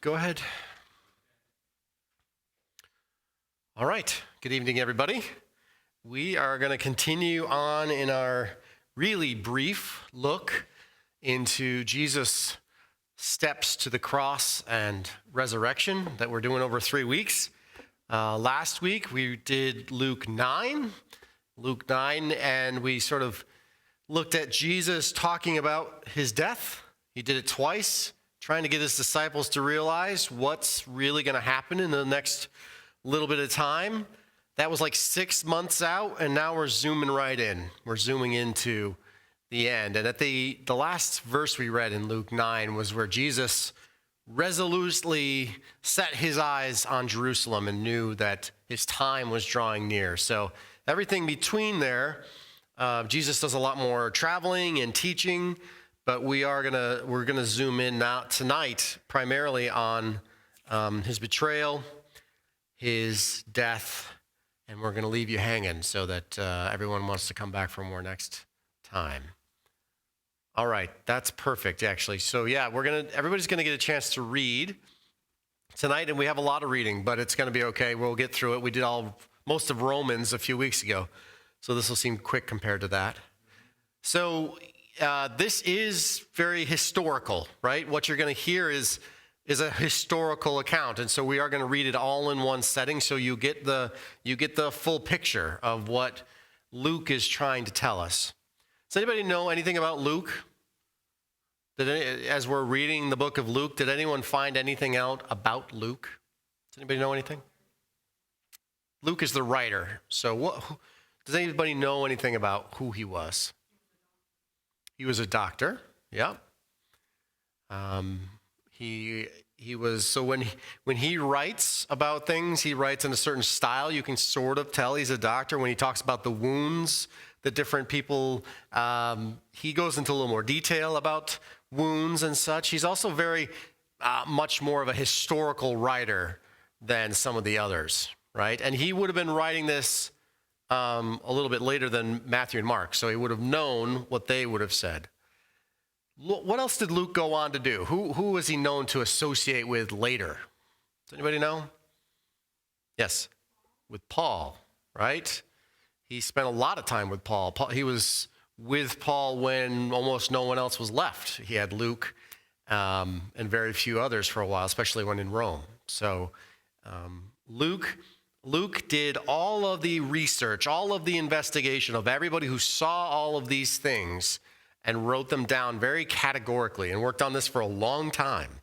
go ahead. All right. Good evening, everybody. We are going to continue on in our really brief look into Jesus' steps to the cross and resurrection that we're doing over 3 weeks. Last week, we did Luke 9, and we sort of looked at Jesus talking about his death. He did it twice, trying to get his disciples to realize what's really going to happen in the next little bit of time. That was like 6 months out, and now we're zooming right in. We're zooming into the end. And at the last verse we read in Luke 9 was where Jesus resolutely set his eyes on Jerusalem and knew that his time was drawing near. So everything between there, Jesus does a lot more traveling and teaching, but we're gonna zoom in now tonight primarily on his betrayal, his death, and we're gonna leave you hanging so that everyone wants to come back for more next time. All right, that's perfect, actually. So yeah, everybody's gonna get a chance to read tonight, and we have a lot of reading, but it's gonna be okay. We'll get through it. We did most of Romans a few weeks ago, so this will seem quick compared to that. So this is very historical, right? What you're gonna hear is a historical account, and so we are gonna read it all in one setting, so you get the full picture of what Luke is trying to tell us. Does anybody know anything about Luke? As we're reading the book of Luke, did anyone find anything out about Luke? Does anybody know anything? Luke is the writer. So does anybody know anything about who he was? He was a doctor. Yeah. He was, so when he writes about things, he writes in a certain style. You can sort of tell he's a doctor. When he talks about the wounds that different people, he goes into a little more detail about wounds and such. He's also very much more of a historical writer than some of the others, right? And he would have been writing this a little bit later than Matthew and Mark, so he would have known what they would have said. What else did Luke go on to do? Who was he known to associate with later? Does anybody know? Yes, with Paul, right? He spent a lot of time with Paul. He was with Paul when almost no one else was left. He had Luke and very few others for a while, especially when in Rome. So Luke did all of the research, all of the investigation of everybody who saw all of these things and wrote them down very categorically and worked on this for a long time.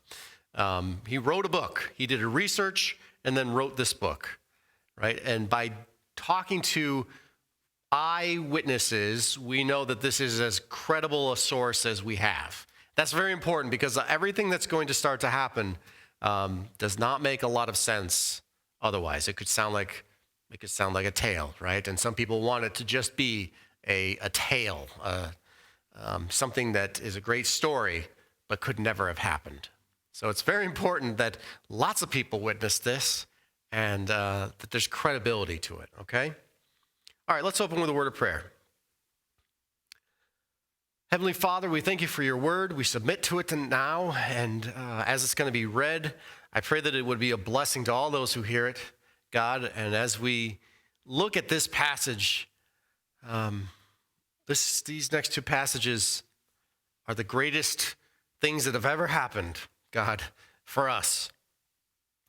He wrote a book. He did a research and then wrote this book, right? And by talking to eyewitnesses, we know that this is as credible a source as we have. That's very important because everything that's going to start to happen does not make a lot of sense otherwise. It could sound like a tale, right? And some people want it to just be a tale, something that is a great story but could never have happened. So it's very important that lots of people witness this and that there's credibility to it, okay? All right, let's open with a word of prayer. Heavenly Father, we thank you for your word. We submit to it now, and as it's going to be read, I pray that it would be a blessing to all those who hear it, God. And as we look at this passage, these next two passages are the greatest things that have ever happened, God, for us.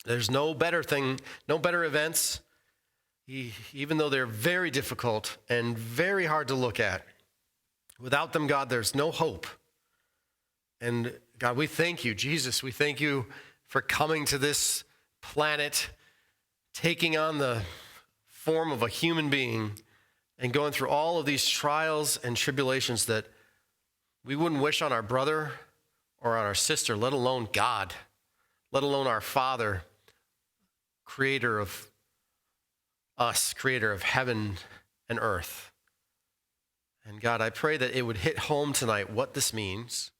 There's no better thing, no better events, even though they're very difficult and very hard to look at. Without them, God, there's no hope. And God, we thank you, Jesus, we thank you for coming to this planet, taking on the form of a human being and going through all of these trials and tribulations that we wouldn't wish on our brother or on our sister, let alone God, let alone our Father, creator of us, creator of heaven and earth. And God, I pray that it would hit home tonight what this means.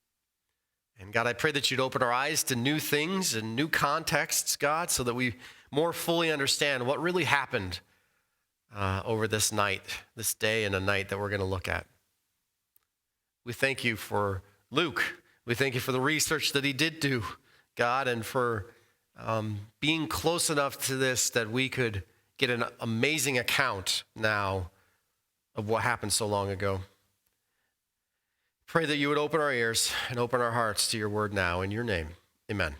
And God, I pray that you'd open our eyes to new things and new contexts, God, so that we more fully understand what really happened over this night, this day and a night that we're going to look at. We thank you for Luke. We thank you for the research that he did do, God, and for being close enough to this that we could get an amazing account now of what happened so long ago. Pray that you would open our ears and open our hearts to your word now. In your name, amen.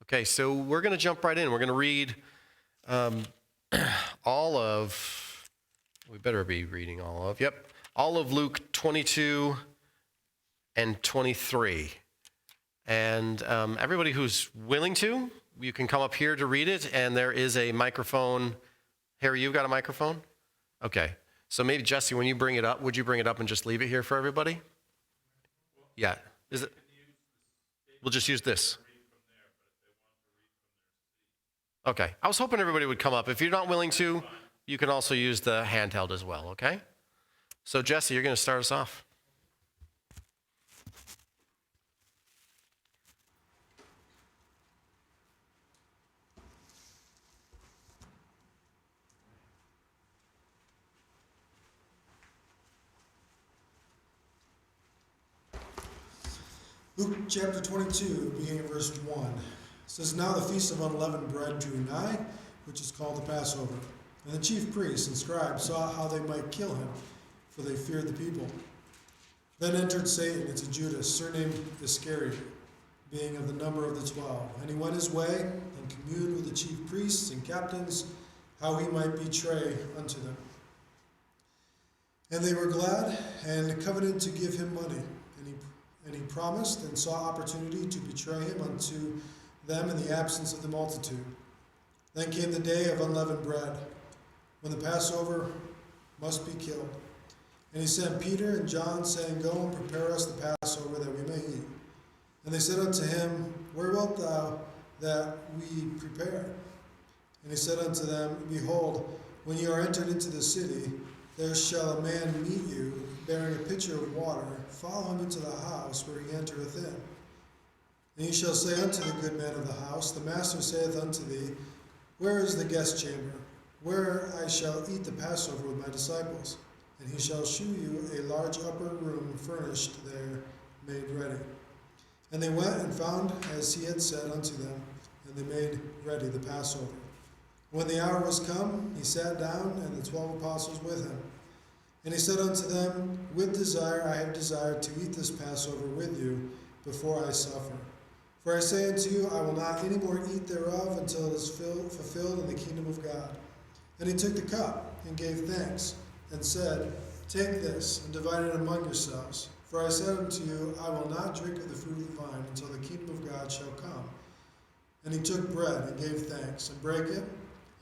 Okay, so we're going to jump right in. We're going to read we better be reading all of Luke 22 and 23. And everybody who's willing to, you can come up here to read it, and there is a microphone. Harry, you've got a microphone? Okay. So maybe, Jesse, when you bring it up, would you bring it up and just leave it here for everybody? Yeah. Is it? We'll just use this. Okay. I was hoping everybody would come up. If you're not willing to, you can also use the handheld as well, okay? So, Jesse, you're going to start us off. Luke chapter 22, beginning of verse 1. It says, Now the feast of unleavened bread drew nigh, which is called the Passover. And the chief priests and scribes saw how they might kill him, for they feared the people. Then entered Satan into Judas, surnamed Iscariot, being of the number of the 12. And he went his way, and communed with the chief priests and captains, how he might betray unto them. And they were glad, and coveted to give him money. And he promised and saw opportunity to betray him unto them in the absence of the multitude. Then came the day of unleavened bread, when the Passover must be killed. And he sent Peter and John, saying, Go and prepare us the Passover, that we may eat. And they said unto him, Where wilt thou that we prepare? And he said unto them, Behold, when ye are entered into the city, there shall a man meet you, bearing a pitcher of water. Follow him into the house where he entereth in. And ye shall say unto the good man of the house, The master saith unto thee, Where is the guest chamber, where I shall eat the Passover with my disciples? And he shall shew you a large upper room furnished there, made ready. And they went and found as he had said unto them, and they made ready the Passover. When the hour was come, he sat down, and the 12 apostles with him. And he said unto them, With desire I have desired to eat this Passover with you before I suffer. For I say unto you, I will not any more eat thereof until it is fulfilled in the kingdom of God. And he took the cup, and gave thanks, and said, Take this, and divide it among yourselves. For I said unto you, I will not drink of the fruit of the vine until the kingdom of God shall come. And he took bread, and gave thanks, and brake it,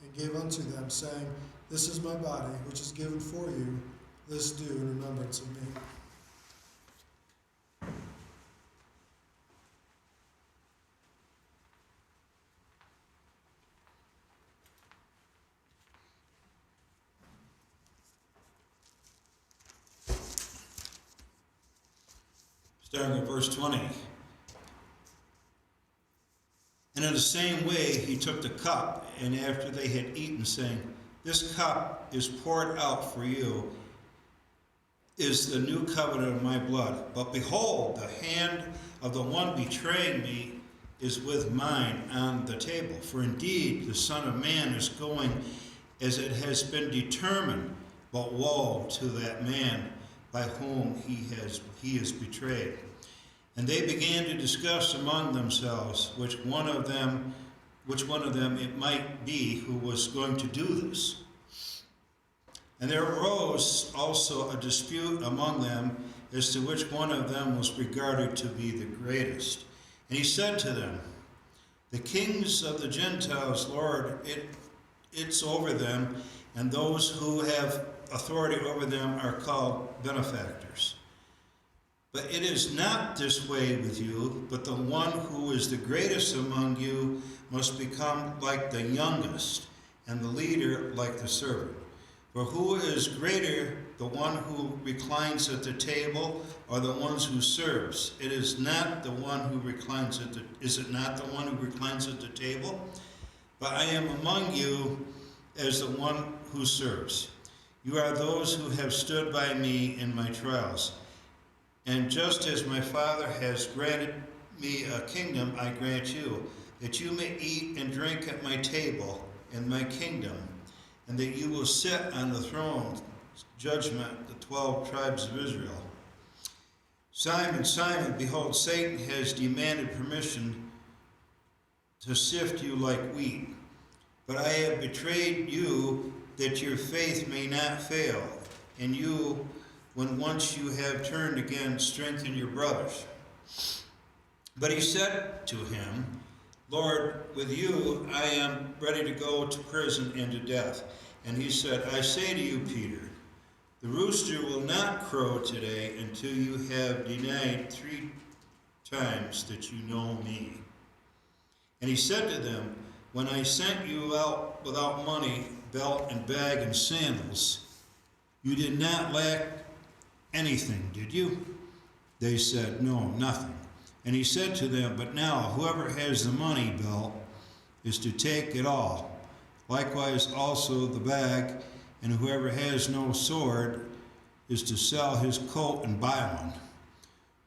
and gave unto them, saying, This is my body, which is given for you. This do in remembrance of me. Starting at verse 20. And in the same way he took the cup, and after they had eaten, saying, This cup is poured out for you, is the new covenant of my blood. But behold, the hand of the one betraying me is with mine on the table. For indeed the Son of Man is going as it has been determined, but woe to that man by whom he is betrayed. And they began to discuss among themselves which one of them it might be who was going to do this. And there arose also a dispute among them as to which one of them was regarded to be the greatest. And he said to them, The kings of the Gentiles, Lord, it's over them, and those who have authority over them are called benefactors. But it is not this way with you, but the one who is the greatest among you must become like the youngest, and the leader like the servant. For who is greater, the one who reclines at the table, or the one who serves? It is not the one who reclines at the is it not the one who reclines at the table? But I am among you as the one who serves. You are those who have stood by me in my trials. And just as my Father has granted me a kingdom, I grant you, that you may eat and drink at my table in my kingdom, and that you will sit on the throne, judgment the 12 tribes of Israel. Simon, Simon, behold, Satan has demanded permission to sift you like wheat, but I have betrayed you that your faith may not fail, and you, when once you have turned again, strengthen your brothers. But he said to him, Lord, with you I am ready to go to prison and to death. And he said, I say to you, Peter, the rooster will not crow today until you have denied 3 times that you know me. And he said to them, when I sent you out without money, belt and bag and sandals, you did not lack anything, did you? They said, no, nothing. And he said to them, but now whoever has the money belt is to take it all. Likewise also the bag, and whoever has no sword is to sell his coat and buy one.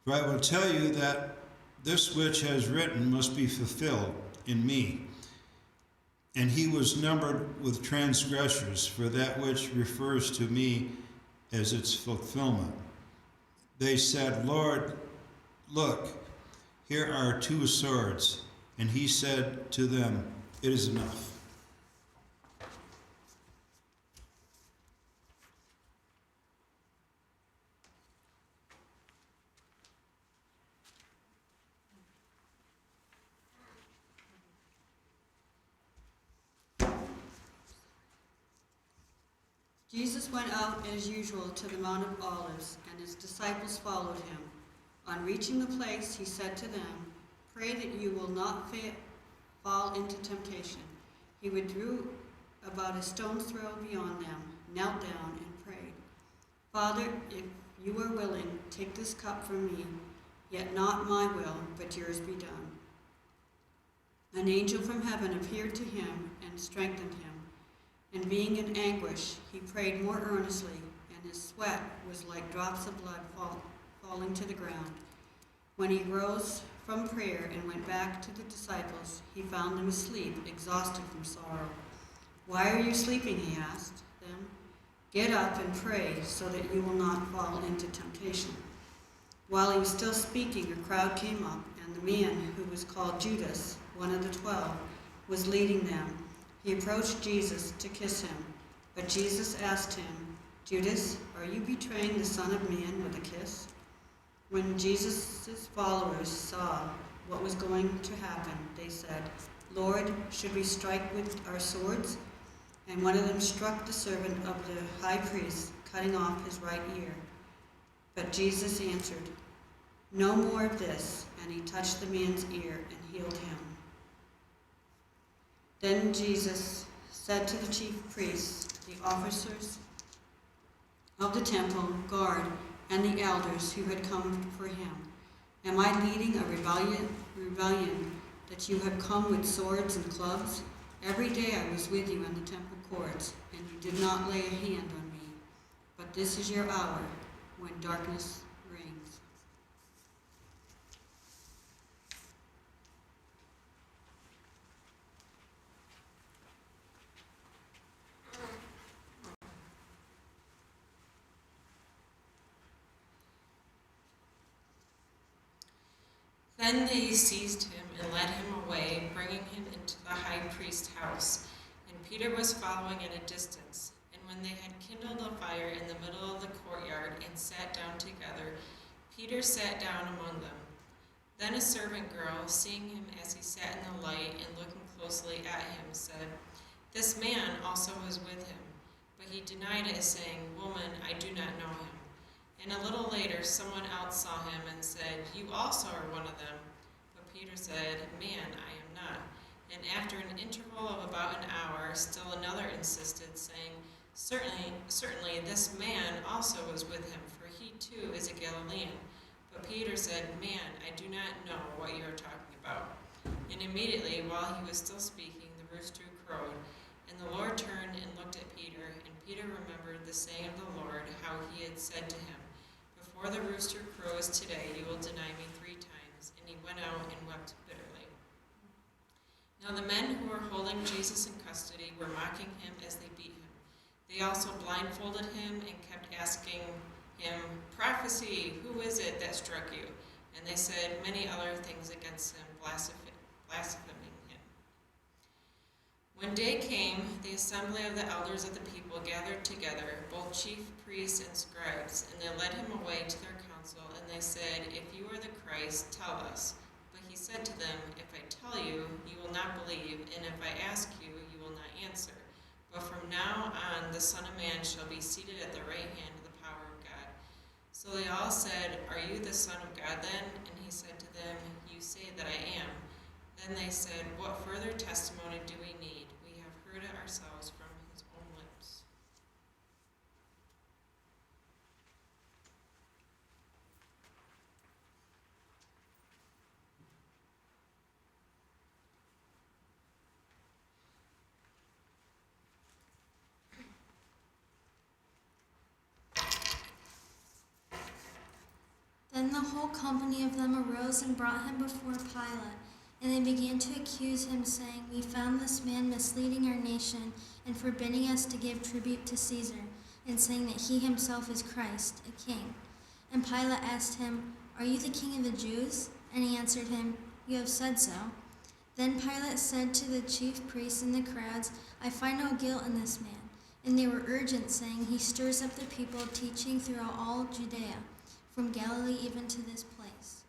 For I will tell you that this which has written must be fulfilled in me. And he was numbered with transgressors, for that which refers to me as its fulfillment. They said, Lord, look, here are 2 swords. And he said to them, it is enough. Jesus went out as usual to the Mount of Olives, and his disciples followed him. On reaching the place, he said to them, pray that you will not fall into temptation. He withdrew about a stone's throw beyond them, knelt down, and prayed, Father, if you are willing, take this cup from me, yet not my will, but yours be done. An angel from heaven appeared to him and strengthened him. And being in anguish, he prayed more earnestly, and his sweat was like drops of blood falling to the ground. When he rose from prayer and went back to the disciples, he found them asleep, exhausted from sorrow. Why are you sleeping? He asked them. Get up and pray, so that you will not fall into temptation. While he was still speaking, a crowd came up, and the man who was called Judas, one of the 12, was leading them. He approached Jesus to kiss him, but Jesus asked him, Judas, are you betraying the Son of Man with a kiss? When Jesus' followers saw what was going to happen, they said, Lord, should we strike with our swords? And one of them struck the servant of the high priest, cutting off his right ear. But Jesus answered, no more of this, and he touched the man's ear and healed him. Then Jesus said to the chief priests, the officers of the temple guard, and the elders who had come for him, am I leading a rebellion that you have come with swords and clubs? Every day I was with you in the temple courts, and you did not lay a hand on me. But this is your hour when darkness reigns. Then they seized him and led him away, bringing him into the high priest's house. And Peter was following at a distance. And when they had kindled a fire in the middle of the courtyard and sat down together, Peter sat down among them. Then a servant girl, seeing him as he sat in the light and looking closely at him, said, This man also was with him. But he denied it, saying, Woman, I do not know him. And a little later, someone else saw him and said, You also are one of them. But Peter said, Man, I am not. And after an interval of about an hour, still another insisted, saying, Certainly, this man also was with him, for he too is a Galilean. But Peter said, Man, I do not know what you are talking about. And immediately, while he was still speaking, the rooster crowed. And the Lord turned and looked at Peter, and Peter remembered the saying of the Lord, how he had said to him, Before the rooster crows today, you will deny me 3 times. And he went out and wept bitterly. Now the men who were holding Jesus in custody were mocking him as they beat him. They also blindfolded him and kept asking him, "Prophecy, who is it that struck you?" And they said many other things against him, blaspheming him. When day came, the assembly of the elders of the people gathered together, both chief priests and scribes, and they led him away to their council, and they said, "If you are the Christ, tell us." But he said to them, "If I tell you, you will not believe, and if I ask you, you will not answer. But from now on, the Son of Man shall be seated at the right hand of the power of God." So they all said, "Are you the Son of God then?" And he said to them, "You say that I am." Then they said, "What further testimony do we need? We have heard it ourselves from his own lips." Then the whole company of them arose and brought him before Pilate. And they began to accuse him, saying, "We found this man misleading our nation and forbidding us to give tribute to Caesar, and saying that he himself is Christ, a king." And Pilate asked him, "Are you the king of the Jews?" And he answered him, "You have said so." Then Pilate said to the chief priests and the crowds, "I find no guilt in this man." And they were urgent, saying, "He stirs up the people, teaching throughout all Judea, from Galilee even to this place."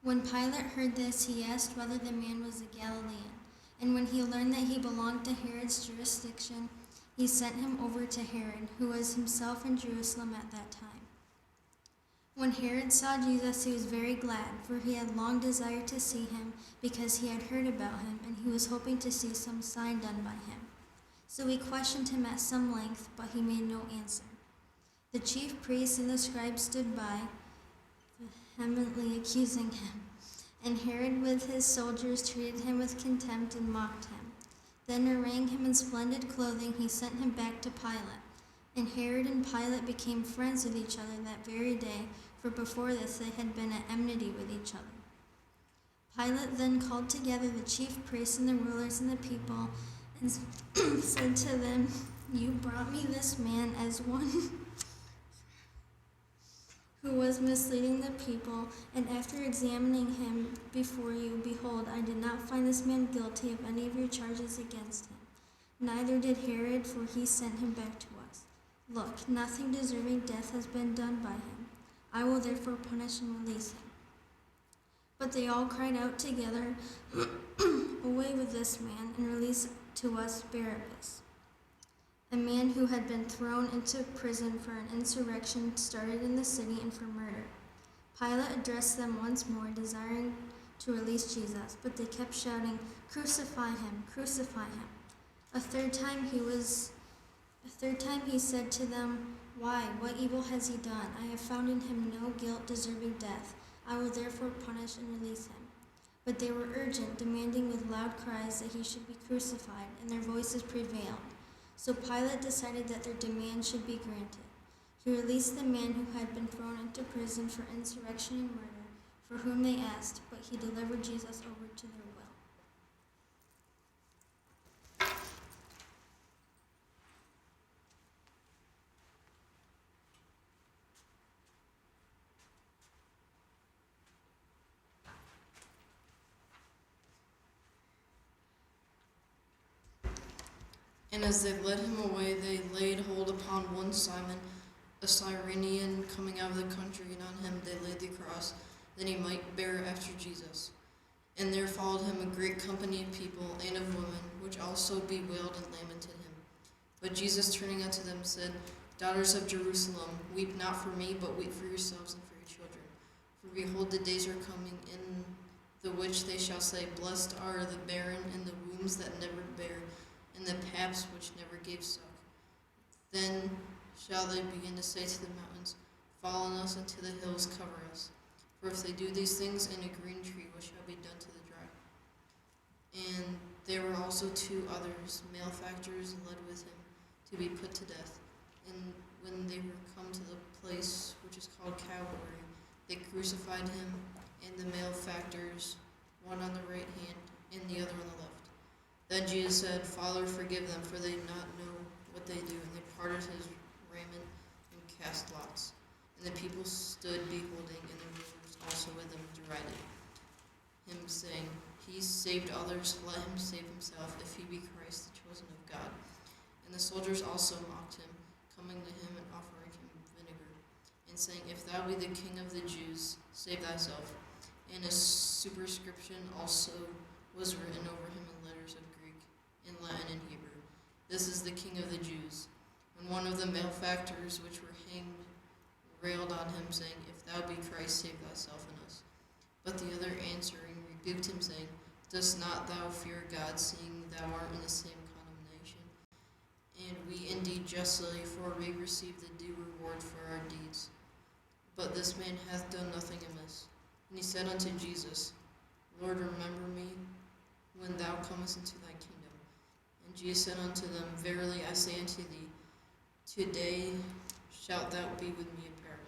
When Pilate heard this, he asked whether the man was a Galilean. And when he learned that he belonged to Herod's jurisdiction, he sent him over to Herod, who was himself in Jerusalem at that time. When Herod saw Jesus, he was very glad, for he had long desired to see him, because he had heard about him, and he was hoping to see some sign done by him. So he questioned him at some length, but he made no answer. The chief priests and the scribes stood by, vehemently accusing him. And Herod with his soldiers treated him with contempt and mocked him. Then, arraying him in splendid clothing, he sent him back to Pilate. And Herod and Pilate became friends with each other that very day, for before this they had been at enmity with each other. Pilate then called together the chief priests and the rulers and the people, and said to them, "You brought me this man as one who was misleading the people, and after examining him before you, behold, I did not find this man guilty of any of your charges against him. Neither did Herod, for he sent him back to us. Look, nothing deserving death has been done by him. I will therefore punish and release him." But they all cried out together, "Away with this man, and release to us Barabbas," a man who had been thrown into prison for an insurrection started in the city and for murder. Pilate addressed them once more, desiring to release Jesus, but they kept shouting, "Crucify him, crucify him." A third time he said to them, "Why, what evil has he done? I have found in him no guilt deserving death. I will therefore punish and release him." But they were urgent, demanding with loud cries that he should be crucified, and their voices prevailed. So Pilate decided that their demand should be granted. He released the man who had been thrown into prison for insurrection and murder, for whom they asked, but he delivered Jesus over to their will. And as they led him away, they laid hold upon one Simon, a Cyrenian, coming out of the country, and on him they laid the cross, that he might bear after Jesus. And there followed him a great company of people and of women, which also bewailed and lamented him. But Jesus, turning unto them, said, "Daughters of Jerusalem, weep not for me, but weep for yourselves and for your children. For behold, the days are coming, in the which they shall say, Blessed are the barren, and the wombs that never bare, and the paps which never gave suck. Then shall they begin to say to the mountains, Fall on us, and to the hills cover us. For if they do these things in a green tree, what shall be done to the dry?" And there were also 2 others, malefactors, led with him, to be put to death. And when they were come to the place which is called Calvary, they crucified him, and the malefactors, one on the right hand, and the other on the left. Then Jesus said, Father, forgive them, for they do not know what they do. And they parted his raiment and cast lots. And the people stood beholding, and the rulers also with them derided him, saying, He saved others, let him save himself, if he be Christ, the chosen of God. And the soldiers also mocked him, coming to him and offering him vinegar, and saying, If thou be the king of the Jews, save thyself. And a superscription also was written over him in letters of Greek, in Latin, and Hebrew. This is the King of the Jews. And one of the malefactors which were hanged railed on him, saying, If thou be Christ, save thyself and us. But the other answering rebuked him, saying, Dost not thou fear God, seeing thou art in the same condemnation? And we indeed justly, for we receive the due reward for our deeds. But this man hath done nothing amiss. And he said unto Jesus, Lord, remember me when thou comest into thy kingdom. And Jesus said unto them, Verily I say unto thee, today shalt thou be with me in paradise.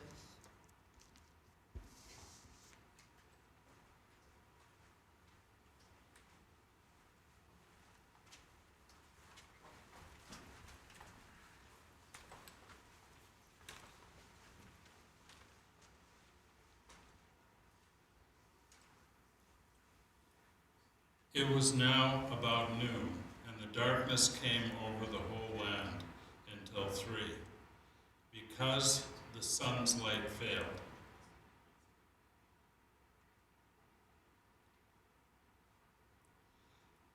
It was now about noon, and the darkness came over the whole land until 3, because the sun's light failed.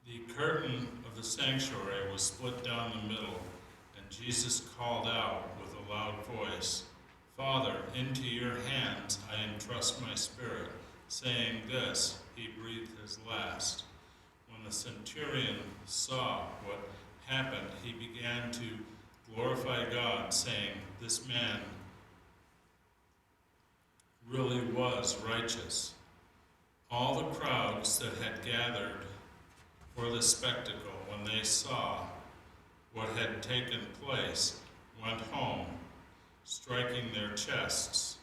The curtain of the sanctuary was split down the middle, and Jesus called out with a loud voice, Father, into your hands I entrust my spirit. Saying this, he breathed his last. When the centurion saw what happened, he began to glorify God, saying, This man really was righteous. All the crowds that had gathered for the spectacle, when they saw what had taken place, went home, striking their chests.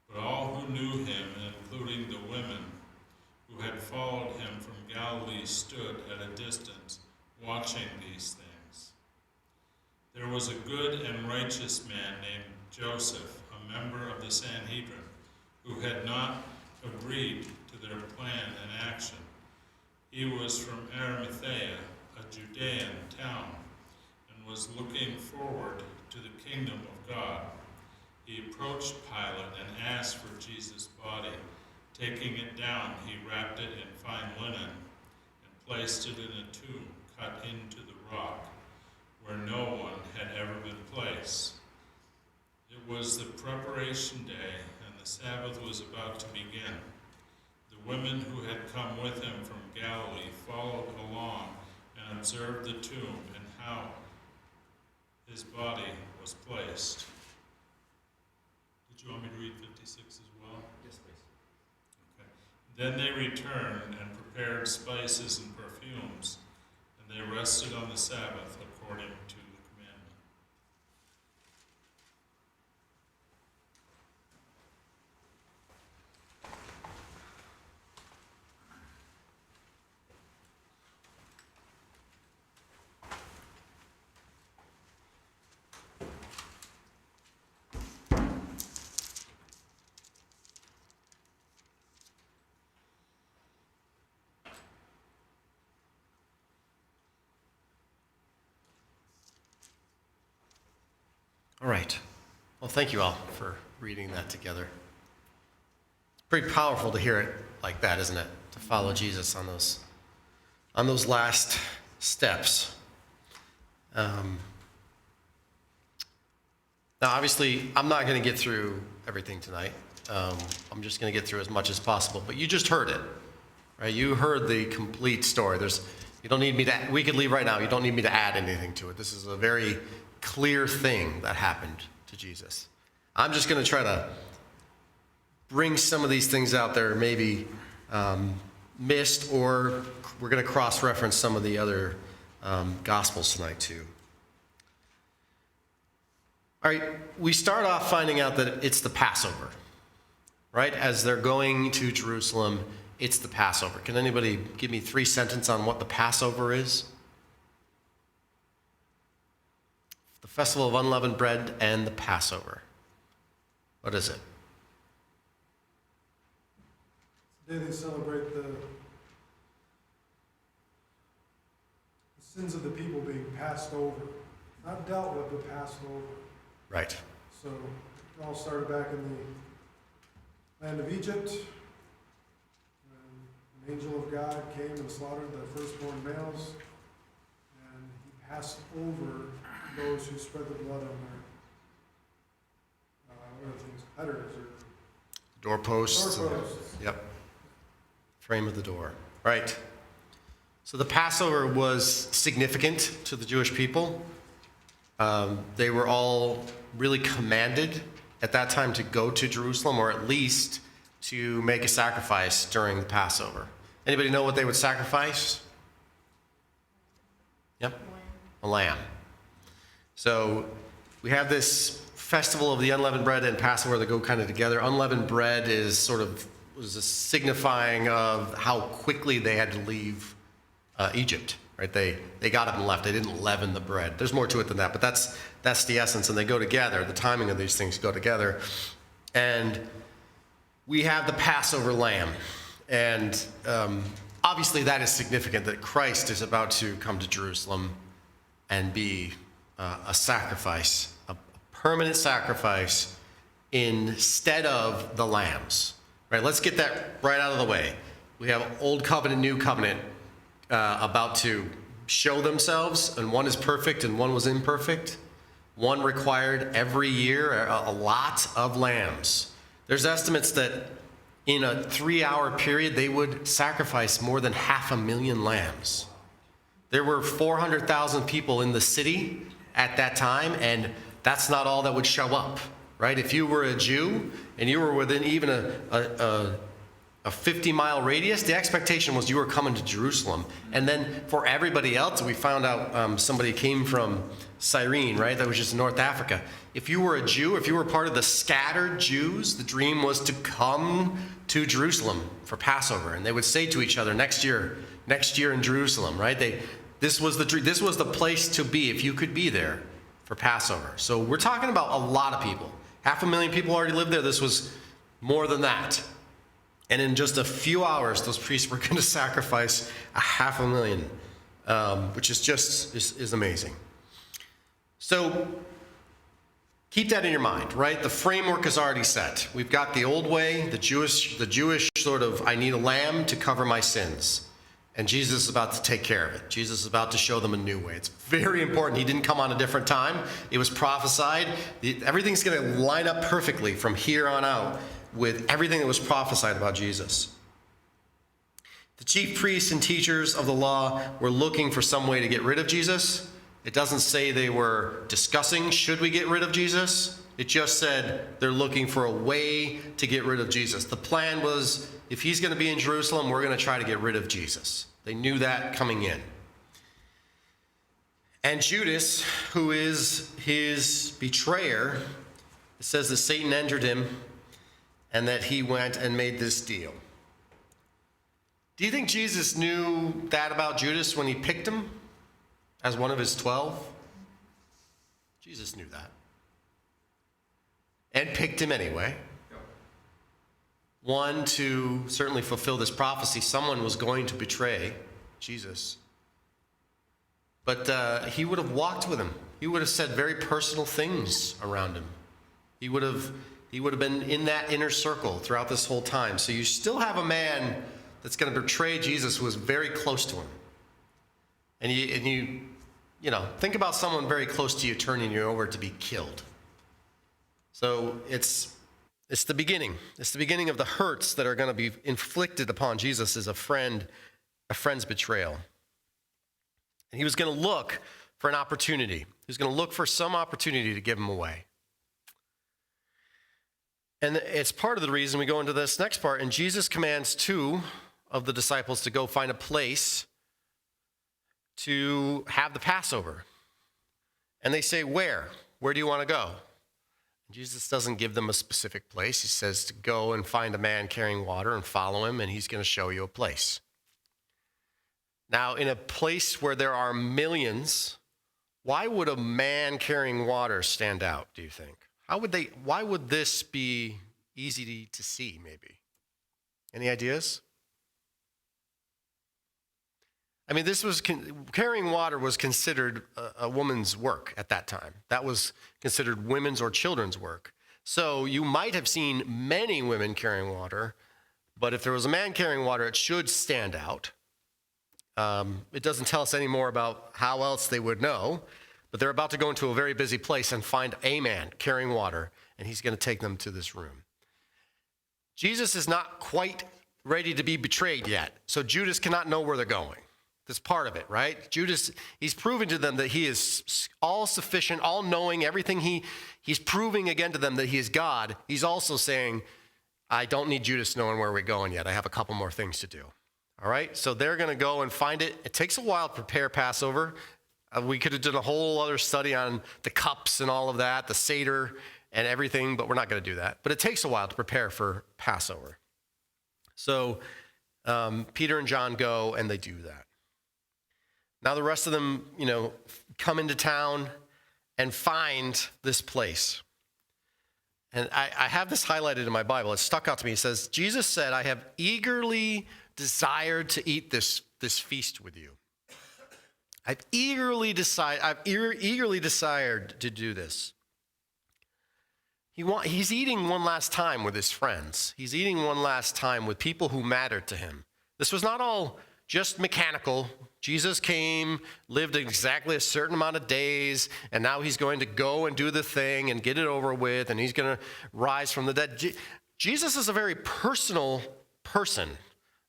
But all who knew him, including the women who had followed him from Galilee, stood at a distance, watching these things. There was a good and righteous man named Joseph, a member of the Sanhedrin, who had not agreed to their plan and action. He was from Arimathea, a Judean town, and was looking forward to the kingdom of God. He approached Pilate and asked for Jesus' body. Taking it down, he wrapped it in fine linen and placed it in a tomb cut into the rock, where no one had ever been placed. It was the preparation day, and the Sabbath was about to begin. The women who had come with him from Galilee followed along and observed the tomb and how his body was placed. Did you want me to read 56 as well? Yes, please. Okay. Then they returned and prepared spices and perfumes, and they rested on the Sabbath according to the commandment. All right. Well, thank you all for reading that together. It's pretty powerful to hear it like that, isn't it? To follow Jesus on those last steps. Now, obviously, I'm not going to get through everything tonight. I'm just going to get through as much as possible. But you just heard it, right? You heard the complete story. You don't need me to. We could leave right now. You don't need me to add anything to it. This is a very clear thing that happened to Jesus. I'm just going to try to bring some of these things out there maybe missed, or we're going to cross-reference some of the other Gospels tonight too. All right, we start off finding out that it's the Passover, right? As they're going to Jerusalem it's the Passover. Can anybody give me 3 sentences on what the Passover is? The festival of unleavened bread and the Passover. What is it? Today they celebrate the sins of the people being passed over. Not dealt with, but passed over. Right. So it all started back in the land of Egypt. When an angel of God came and slaughtered the firstborn males, and he passed over those who spread the blood on their what are things, headers or Doorposts. doorposts. Yep. Frame of the door. Right. So the Passover was significant to the Jewish people. They were all really commanded at that time to go to Jerusalem, or at least to make a sacrifice during the Passover. Anybody know what they would sacrifice? Yep. A lamb. So we have this festival of the unleavened bread and Passover that go kind of together. Unleavened bread is sort of was a signifying of how quickly they had to leave Egypt. Right? They got up and left. They didn't leaven the bread. There's more to it than that, but that's the essence, and they go together. The timing of these things go together. And we have the Passover lamb. And obviously that is significant that Christ is about to come to Jerusalem and be a sacrifice, a permanent sacrifice instead of the lambs. Right? Let's get that right out of the way. We have Old Covenant, New Covenant about to show themselves, and one is perfect and one was imperfect. One required every year a lot of lambs. There's estimates that in a 3-hour period, they would sacrifice more than 500,000 lambs. There were 400,000 people in the city at that time, and that's not all that would show up, right? If you were a Jew and you were within even a 50-mile radius, the expectation was you were coming to Jerusalem. And then for everybody else, we found out somebody came from Cyrene, right? That was just North Africa. If you were a Jew, if you were part of the scattered Jews, the dream was to come to Jerusalem for Passover. And they would say to each other, next year in Jerusalem, right? This was the place to be if you could be there for Passover. So we're talking about a lot of people. 500,000 people already lived there. This was more than that. And in just a few hours, those priests were going to sacrifice 500,000, which is amazing. So keep that in your mind, right? The framework is already set. We've got the old way, the Jewish sort of, I need a lamb to cover my sins. And Jesus is about to take care of it. Jesus is about to show them a new way. It's very important. He didn't come on a different time. It was prophesied. Everything's going to line up perfectly from here on out with everything that was prophesied about Jesus. The chief priests and teachers of the law were looking for some way to get rid of Jesus. It doesn't say they were discussing, should we get rid of Jesus? It just said they're looking for a way to get rid of Jesus. The plan was, if he's going to be in Jerusalem, we're going to try to get rid of Jesus. They knew that coming in. And Judas, who is his betrayer, it says that Satan entered him and that he went and made this deal. Do you think Jesus knew that about Judas when he picked him as one of his 12? Jesus knew that. And picked him anyway. One, to certainly fulfill this prophecy, someone was going to betray Jesus. But he would have walked with him. He would have said very personal things around him. He would have been in that inner circle throughout this whole time. So you still have a man that's going to betray Jesus who was very close to him. And you think about someone very close to you turning you over to be killed. So it's the beginning. It's the beginning of the hurts that are going to be inflicted upon Jesus as a friend's betrayal. And he was going to look for an opportunity. He was going to look for some opportunity to give him away. And it's part of the reason we go into this next part. And Jesus commands 2 of the disciples to go find a place to have the Passover. And they say, where? Where do you want to go? Jesus doesn't give them a specific place. He says to go and find a man carrying water and follow him, and he's going to show you a place. Now, in a place where there are millions, why would a man carrying water stand out, do you think? Why would this be easy to see, maybe? Any ideas? I mean, carrying water was considered a woman's work at that time. That was considered women's or children's work. So you might have seen many women carrying water, but if there was a man carrying water, it should stand out. It doesn't tell us any more about how else they would know, but they're about to go into a very busy place and find a man carrying water, and he's going to take them to this room. Jesus is not quite ready to be betrayed yet, so Judas cannot know where they're going. That's part of it, right? Judas, he's proving to them that he is all sufficient, all knowing, everything he's proving again to them that he is God. He's also saying, I don't need Judas knowing where we're going yet. I have a couple more things to do. All right? So they're going to go and find it. It takes a while to prepare Passover. We could have done a whole other study on the cups and all of that, the Seder and everything, but we're not going to do that. But it takes a while to prepare for Passover. So Peter and John go and they do that. Now the rest of them, come into town and find this place. And I have this highlighted in my Bible. It stuck out to me. It says, Jesus said, I have eagerly desired to eat this feast with you. I've eagerly desired to do this. He's eating one last time with his friends. He's eating one last time with people who mattered to him. This was not all just mechanical. Jesus came, lived exactly a certain amount of days, and now he's going to go and do the thing and get it over with, and he's going to rise from the dead. Jesus is a very personal person,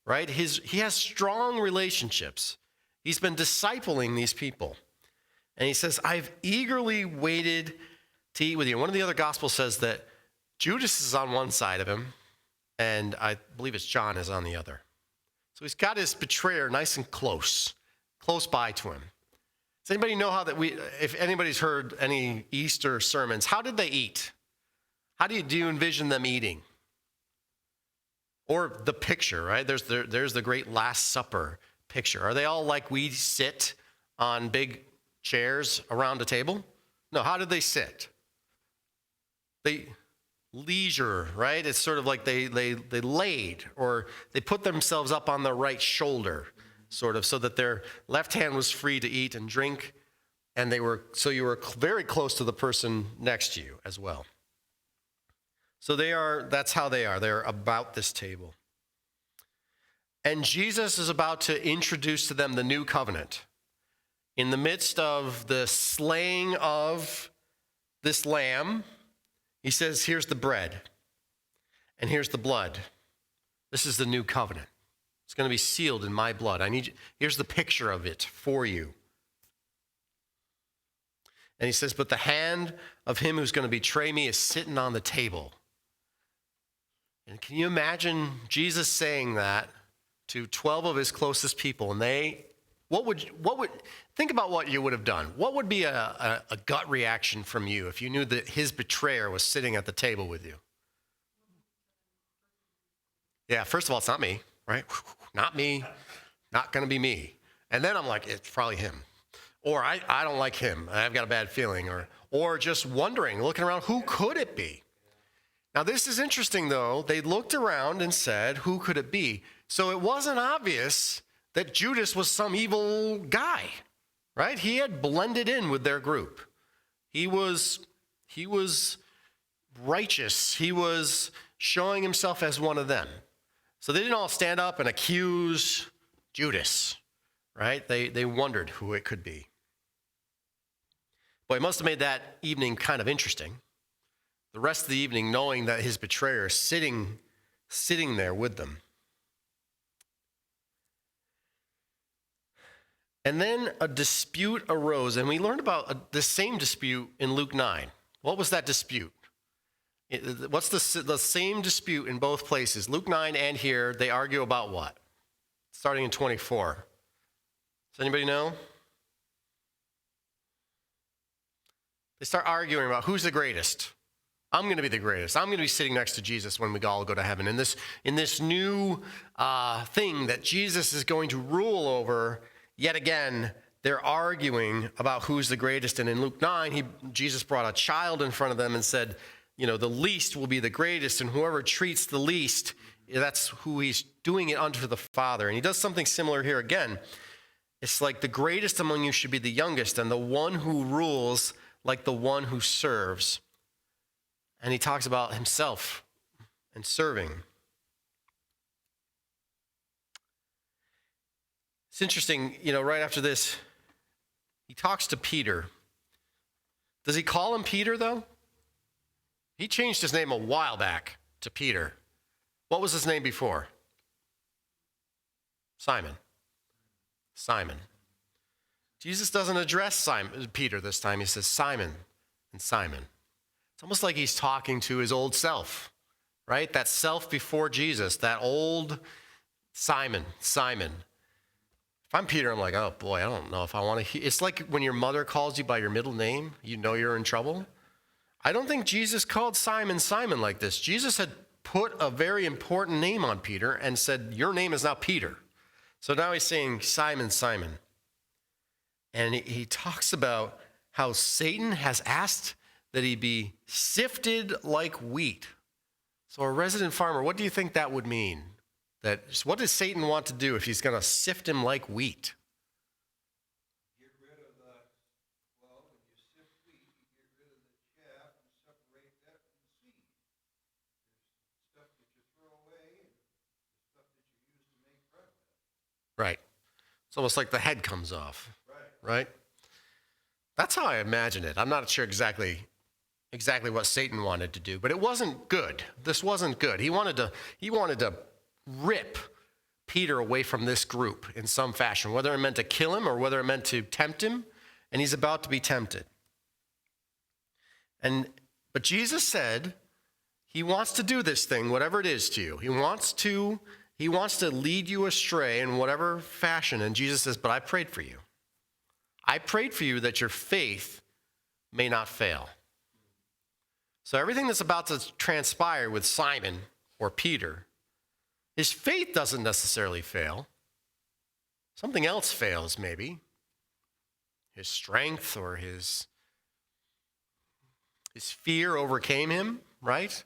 right? He has strong relationships. He's been discipling these people. And he says, I've eagerly waited to eat with you. One of the other gospels says that Judas is on one side of him, and I believe it's John is on the other. So he's got his betrayer nice and close by to him. Does anybody know if anybody's heard any Easter sermons, how did they eat? How do you envision them eating? Or the picture, right? There's the great Last Supper picture. Are they all like we sit on big chairs around a table? No, how did they sit? They leisure, right? It's sort of like they laid, or they put themselves up on their right shoulder, sort of, so that their left hand was free to eat and drink, and you were very close to the person next to you as well. So that's how they are. They're about this table. And Jesus is about to introduce to them the new covenant. In the midst of the slaying of this lamb, he says, here's the bread, and here's the blood. This is the new covenant. It's going to be sealed in my blood. Here's the picture of it for you. And he says, but the hand of him who's going to betray me is sitting on the table. And can you imagine Jesus saying that to 12 of his closest people? And think about what you would have done. What would be a gut reaction from you if you knew that his betrayer was sitting at the table with you? Yeah, first of all, it's not me, right? Not me, not going to be me. And then I'm like, it's probably him. Or I don't like him. I've got a bad feeling. Or just wondering, looking around, who could it be? Now, this is interesting, though. They looked around and said, who could it be? So it wasn't obvious that Judas was some evil guy, right? He had blended in with their group. He was righteous. He was showing himself as one of them. So they didn't all stand up and accuse Judas, right? They wondered who it could be. Boy, it must have made that evening kind of interesting. The rest of the evening knowing that his betrayer is sitting there with them. And then a dispute arose, and we learned about the same dispute in Luke 9. What was that dispute? What's the same dispute in both places? Luke 9 and here, they argue about what? Starting in 24. Does anybody know? They start arguing about who's the greatest. I'm going to be the greatest. I'm going to be sitting next to Jesus when we all go to heaven. In this new thing that Jesus is going to rule over, yet again, they're arguing about who's the greatest. And in Luke 9, Jesus brought a child in front of them and said, the least will be the greatest, and whoever treats the least, that's who he's doing it unto the Father. And he does something similar here again. It's like the greatest among you should be the youngest, and the one who rules like the one who serves. And he talks about himself and serving. It's interesting, right after this, he talks to Peter. Does he call him Peter, though? He changed his name a while back to Peter. What was his name before? Simon. Simon. Jesus doesn't address Peter this time. He says Simon and Simon. It's almost like he's talking to his old self, right? That self before Jesus, that old Simon. If I'm Peter, I'm like, oh boy, I don't know if I want to. It's like when your mother calls you by your middle name, you know you're in trouble. I don't think Jesus called Simon Simon like this. Jesus had put a very important name on Peter and said, your name is now Peter. So now he's saying Simon, Simon. And he talks about how Satan has asked that he be sifted like wheat. So a resident farmer, what do you think that would mean? What does Satan want to do if he's going to sift him like wheat? Get rid of when you sift wheat, you get rid of the chaff and separate that from the seed. There's stuff that you throw away and stuff that you use to make bread with. Right. It's almost like the head comes off. Right? That's how I imagine it. I'm not sure exactly what Satan wanted to do, but it wasn't good. This wasn't good. He wanted to rip Peter away from this group in some fashion, whether it meant to kill him or whether it meant to tempt him, and he's about to be tempted. But Jesus said he wants to do this thing, whatever it is to you. He wants to lead you astray in whatever fashion, and Jesus says, but I prayed for you. I prayed for you that your faith may not fail. So everything that's about to transpire with Simon or Peter, his faith doesn't necessarily fail. Something else fails, maybe. His strength or his fear overcame him, right?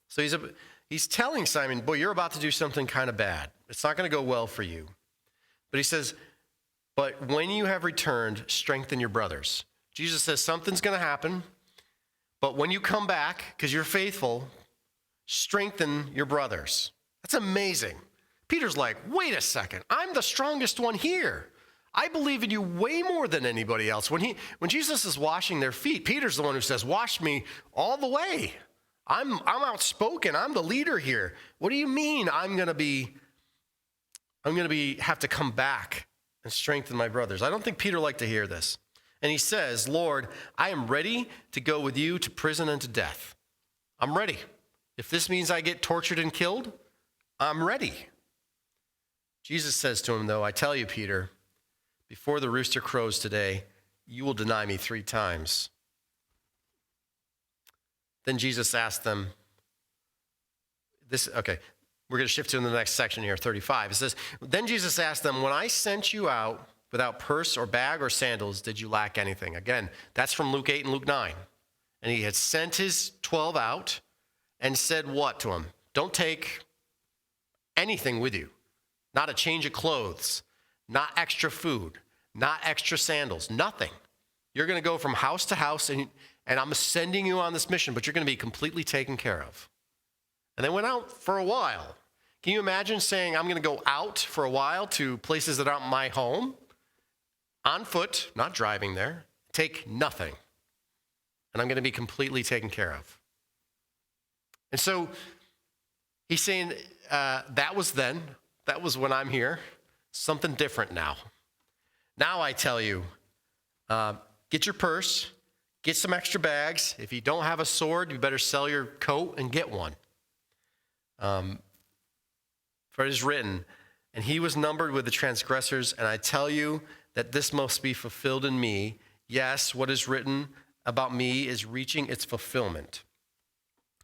So he's telling Simon, boy, you're about to do something kind of bad. It's not going to go well for you. But he says, but when you have returned, strengthen your brothers. Jesus says something's going to happen, but when you come back, because you're faithful, strengthen your brothers. That's amazing. Peter's like, wait a second, I'm the strongest one here. I believe in you way more than anybody else. When Jesus is washing their feet, Peter's the one who says, wash me all the way. I'm outspoken. I'm the leader here. What do you mean I'm going to have to come back and strengthen my brothers? I don't think Peter liked to hear this. And he says, Lord, I am ready to go with you to prison and to death. I'm ready. If this means I get tortured and killed, I'm ready. Jesus says to him, though, I tell you, Peter, before the rooster crows today, you will deny me 3 times. Then Jesus asked them, we're going to shift to the next section here, 35. It says, then Jesus asked them, when I sent you out without purse or bag or sandals, did you lack anything? Again, that's from Luke 8 and Luke 9. And he had sent his 12 out and said what to them? Don't take anything with you. Not a change of clothes, not extra food, not extra sandals, nothing. You're going to go from house to house, and I'm sending you on this mission, but you're going to be completely taken care of. And they went out for a while. Can you imagine saying, I'm going to go out for a while to places that aren't my home, on foot, not driving there, take nothing, and I'm going to be completely taken care of. And so he's saying, that was then, that was when I'm here, something different now. Now I tell you, get your purse, get some extra bags. If you don't have a sword, you better sell your coat and get one. For it is written, and he was numbered with the transgressors, and I tell you that this must be fulfilled in me. Yes, what is written about me is reaching its fulfillment.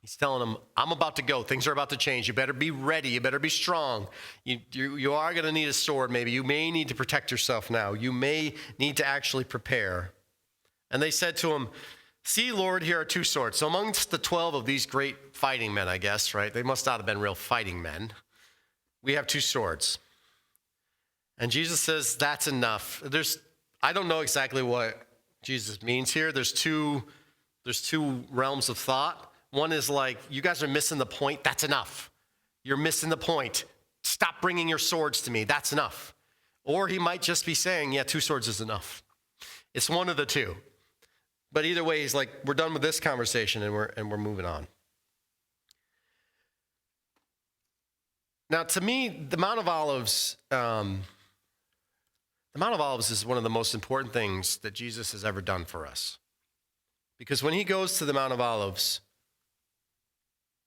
He's telling them, I'm about to go. Things are about to change. You better be ready. You better be strong. You are going to need a sword maybe. You may need to protect yourself now. You may need to actually prepare. And they said to him, see, Lord, here are 2 swords. So amongst the 12 of these great fighting men, I guess, right? They must not have been real fighting men. We have 2 swords. And Jesus says, that's enough. I don't know exactly what Jesus means here. There's two realms of thought. One is like, you guys are missing the point. That's enough. You're missing the point. Stop bringing your swords to me. That's enough. Or he might just be saying, yeah, 2 swords is enough. It's one of the two. But either way, he's like, we're done with this conversation and we're moving on. Now, to me, the Mount of Olives is one of the most important things that Jesus has ever done for us. Because when he goes to the Mount of Olives,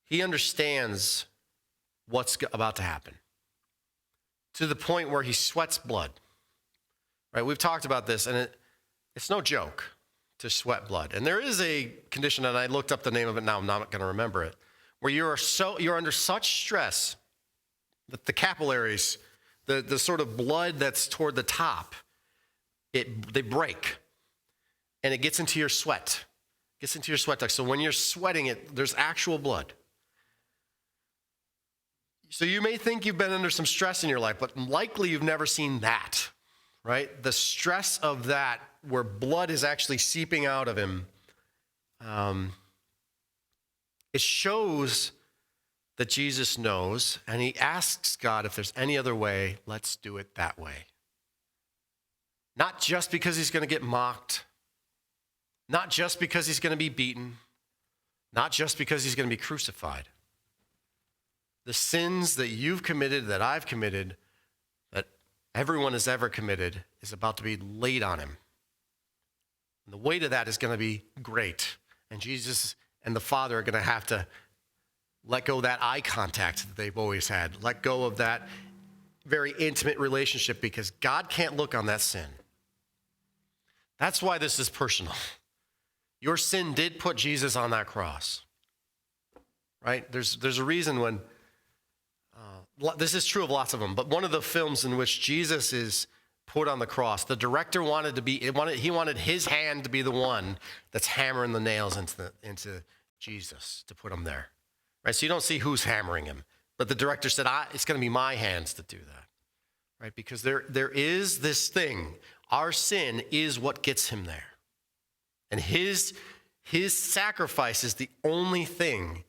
he understands what's about to happen to the point where he sweats blood. Right? We've talked about this, and it's no joke to sweat blood. And there is a condition, and I looked up the name of it now, I'm not going to remember it, where you're under such stress that the capillaries, the sort of blood that's toward the top, they break, and it gets into your sweat. Gets into your sweat ducts. So when you're sweating there's actual blood. So you may think you've been under some stress in your life, but likely you've never seen that, right? The stress of that, where blood is actually seeping out of him, it shows that Jesus knows, and he asks God, if there's any other way, let's do it that way. Not just because he's going to get mocked, not just because he's going to be beaten, not just because he's going to be crucified. The sins that you've committed, that I've committed, that everyone has ever committed, is about to be laid on him. And the weight of that is going to be great. And Jesus and the Father are going to have to let go of that eye contact that they've always had. Let go of that very intimate relationship, because God can't look on that sin. That's why this is personal. Your sin did put Jesus on that cross, right? There's a reason when, this is true of lots of them, but one of the films in which Jesus is put on the cross, the director he wanted his hand to be the one that's hammering the nails into Jesus, to put him there, right? So you don't see who's hammering him, but the director said, it's going to be my hands that do that, right? Because there is this thing, our sin is what gets him there. And his sacrifice is the only thing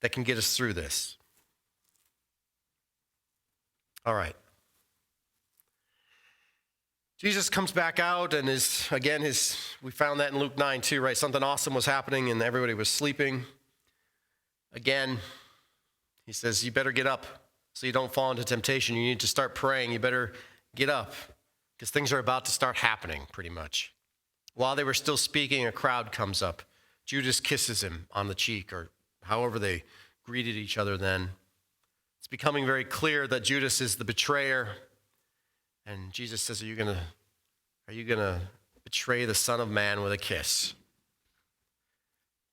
that can get us through this. All right. Jesus comes back out and we found that in Luke 9 too, right? Something awesome was happening and everybody was sleeping. Again, he says, you better get up so you don't fall into temptation. You need to start praying. You better get up because things are about to start happening pretty much. While they were still speaking, a crowd comes up. Judas kisses him on the cheek, or however they greeted each other then. It's becoming very clear that Judas is the betrayer. And Jesus says, are you going to betray the Son of Man with a kiss?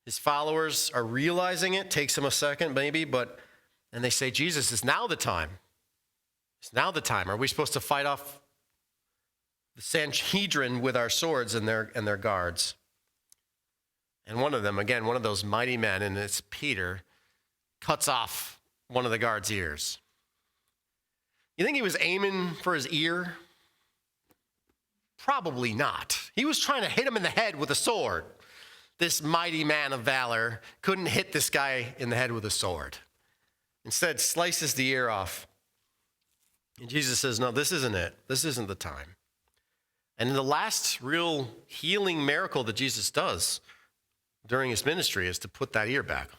His followers are realizing it. Takes them a second maybe, and they say, Jesus, is now the time. It's now the time. Are we supposed to fight off the Sanhedrin with our swords and their guards? And one of them, again, one of those mighty men, and it's Peter, cuts off one of the guards' ears. You think he was aiming for his ear? Probably not. He was trying to hit him in the head with a sword. This mighty man of valor couldn't hit this guy in the head with a sword. Instead, slices the ear off. And Jesus says, no, this isn't it. This isn't the time. And the last real healing miracle that Jesus does during his ministry is to put that ear back on.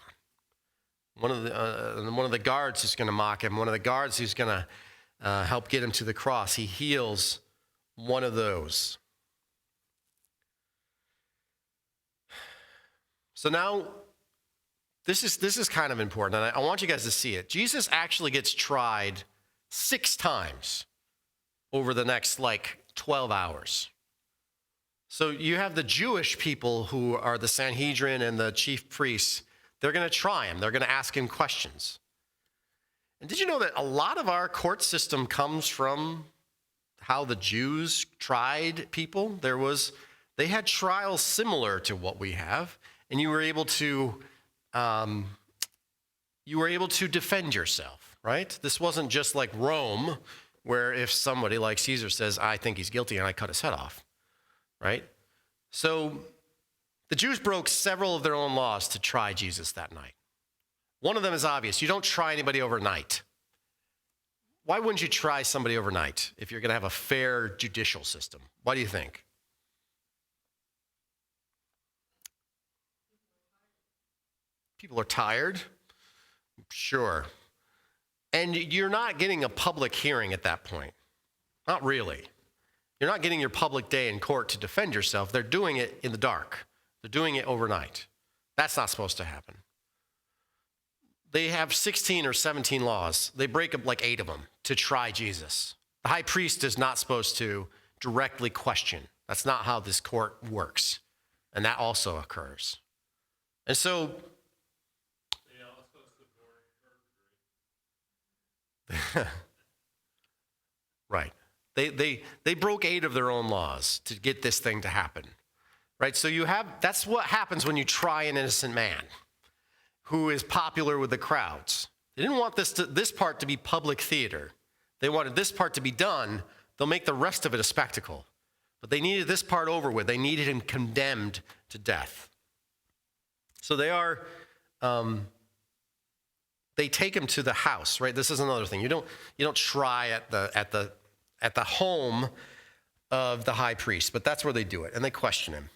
One of the guards who's going to mock him, one of the guards who's going to help get him to the cross, he heals one of those. So now, this is kind of important, and I want you guys to see it. Jesus actually gets tried 6 times over the next 12 hours. So you have the Jewish people who are the Sanhedrin and the chief priests. They're going to try him. They're going to ask him questions. And did you know that a lot of our court system comes from how the Jews tried people? They had trials similar to what we have, and you were able to defend yourself, right? This wasn't just like Rome, where if somebody like Caesar says, I think he's guilty, and I cut his head off, right? So the Jews broke several of their own laws to try Jesus that night. One of them is obvious. You don't try anybody overnight. Why wouldn't you try somebody overnight if you're going to have a fair judicial system? Why do you think? People are tired? Sure. And you're not getting a public hearing at that point. Not really. You're not getting your public day in court to defend yourself. They're doing it in the dark. They're doing it overnight. That's not supposed to happen. They have 16 or 17 laws. They break up like 8 of them to try Jesus. The high priest is not supposed to directly question. That's not how this court works. And that also occurs. And so, right. They broke 8 of their own laws to get this thing to happen. Right? So that's what happens when you try an innocent man who is popular with the crowds. They didn't want this part to be public theater. They wanted this part to be done. They'll make the rest of it a spectacle. But they needed this part over with. They needed him condemned to death. So they take him to the house, right? This is another thing. You don't try at the home of the high priest, but that's where they do it, and they question him.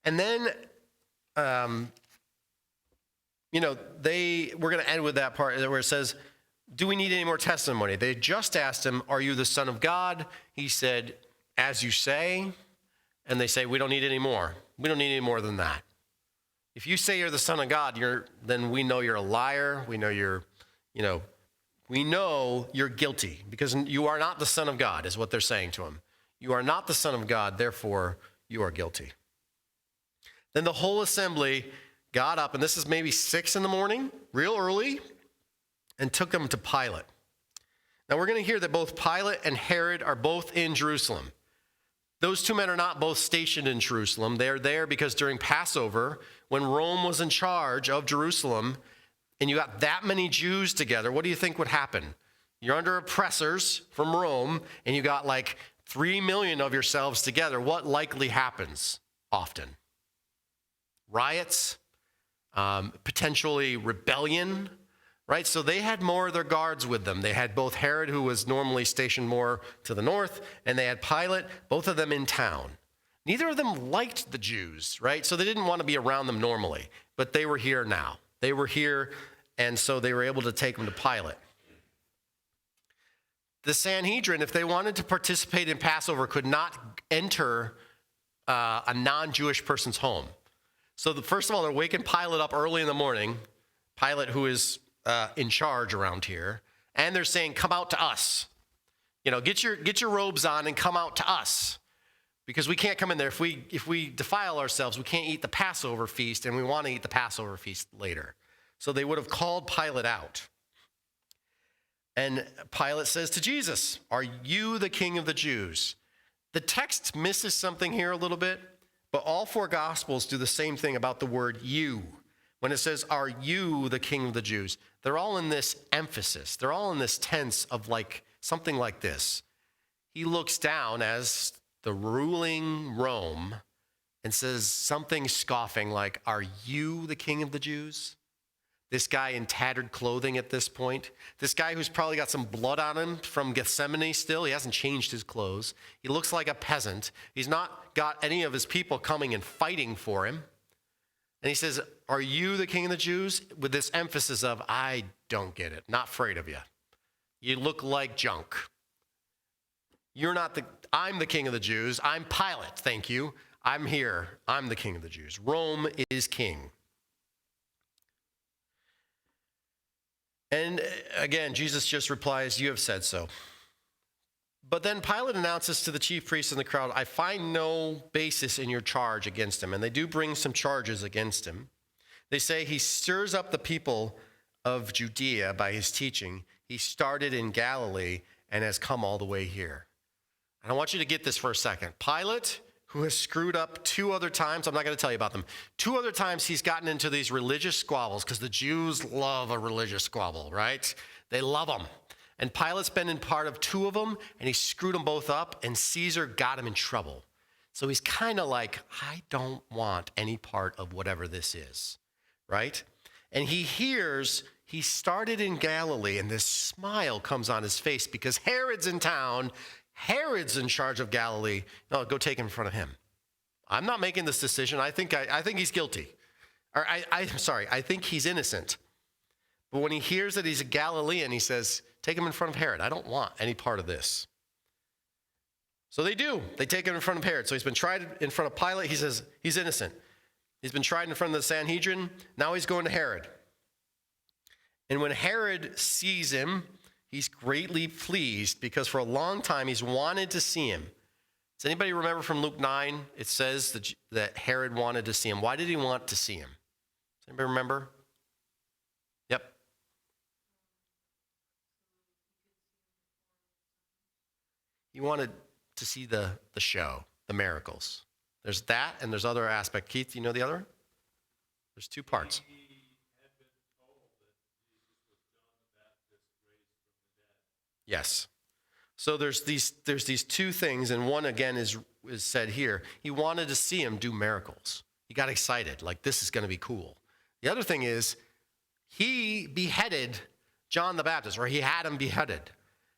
And then, we're going to end with that part where it says, do we need any more testimony? They just asked him, are you the Son of God? He said, as you say. And they say, we don't need any more. We don't need any more than that. If you say you're the Son of God, then we know you're a liar. We know you're guilty because you are not the Son of God, is what they're saying to him. You are not the Son of God, therefore you are guilty. Then the whole assembly got up, and this is maybe 6 a.m, real early, and took him to Pilate. Now we're going to hear that both Pilate and Herod are both in Jerusalem. Those 2 men are not both stationed in Jerusalem. They're there because during Passover, when Rome was in charge of Jerusalem, and you got that many Jews together, what do you think would happen? You're under oppressors from Rome, and you got like 3 million of yourselves together. What likely happens often? Riots, potentially rebellion, right? So they had more of their guards with them. They had both Herod, who was normally stationed more to the north, and they had Pilate, both of them in town. Neither of them liked the Jews, right? So they didn't want to be around them normally, but they were here now. They were here, and so they were able to take them to Pilate. The Sanhedrin, if they wanted to participate in Passover, could not enter a non-Jewish person's home. So first of all, they're waking Pilate up early in the morning, Pilate who is in charge around here, and they're saying, come out to us. Get your robes on and come out to us. Because we can't come in there. If we defile ourselves, we can't eat the Passover feast, and we want to eat the Passover feast later. So they would have called Pilate out. And Pilate says to Jesus, are you the king of the Jews? The text misses something here a little bit, but all 4 Gospels do the same thing about the word you. When it says, are you the king of the Jews? They're all in this emphasis. They're all in this tense of like something like this. He looks down as the ruling Rome and says something scoffing like, are you the king of the Jews? This guy in tattered clothing at this point. This guy who's probably got some blood on him from Gethsemane still. He hasn't changed his clothes. He looks like a peasant. He's not got any of his people coming and fighting for him. And he says, are you the king of the Jews? With this emphasis of, I don't get it. Not afraid of you. You look like junk. I'm the king of the Jews. I'm Pilate, thank you. I'm here. I'm the king of the Jews. Rome is king. And again, Jesus just replies, you have said so. But then Pilate announces to the chief priests and the crowd, I find no basis in your charge against him. And they do bring some charges against him. They say he stirs up the people of Judea by his teaching. He started in Galilee and has come all the way here. And I want you to get this for a second. Pilate, who has screwed up 2 other times, I'm not going to tell you about them. 2 other times he's gotten into these religious squabbles, because the Jews love a religious squabble, right? They love them. And Pilate's been in part of 2 of them, and he screwed them both up, and Caesar got him in trouble. So he's kind of like, I don't want any part of whatever this is, right? And he hears he started in Galilee, and this smile comes on his face because Herod's in town. Herod's in charge of Galilee. No, go take him in front of him. I'm not making this decision. I think he's guilty. Or I think he's innocent. But when he hears that he's a Galilean, he says, take him in front of Herod. I don't want any part of this. So they do. They take him in front of Herod. So he's been tried in front of Pilate. He says he's innocent. He's been tried in front of the Sanhedrin. Now he's going to Herod. And when Herod sees him, he's greatly pleased because for a long time he's wanted to see him. Does anybody remember from Luke 9? It says that Herod wanted to see him. Why did he want to see him? Does anybody remember? Yep. He wanted to see the show, the miracles. There's that and there's other aspect. Keith, do you know the other? There's 2 parts. Yes. So there's these 2 things, and one again is said here. He wanted to see him do miracles. He got excited, like this is going to be cool. The other thing is he beheaded John the Baptist, or he had him beheaded.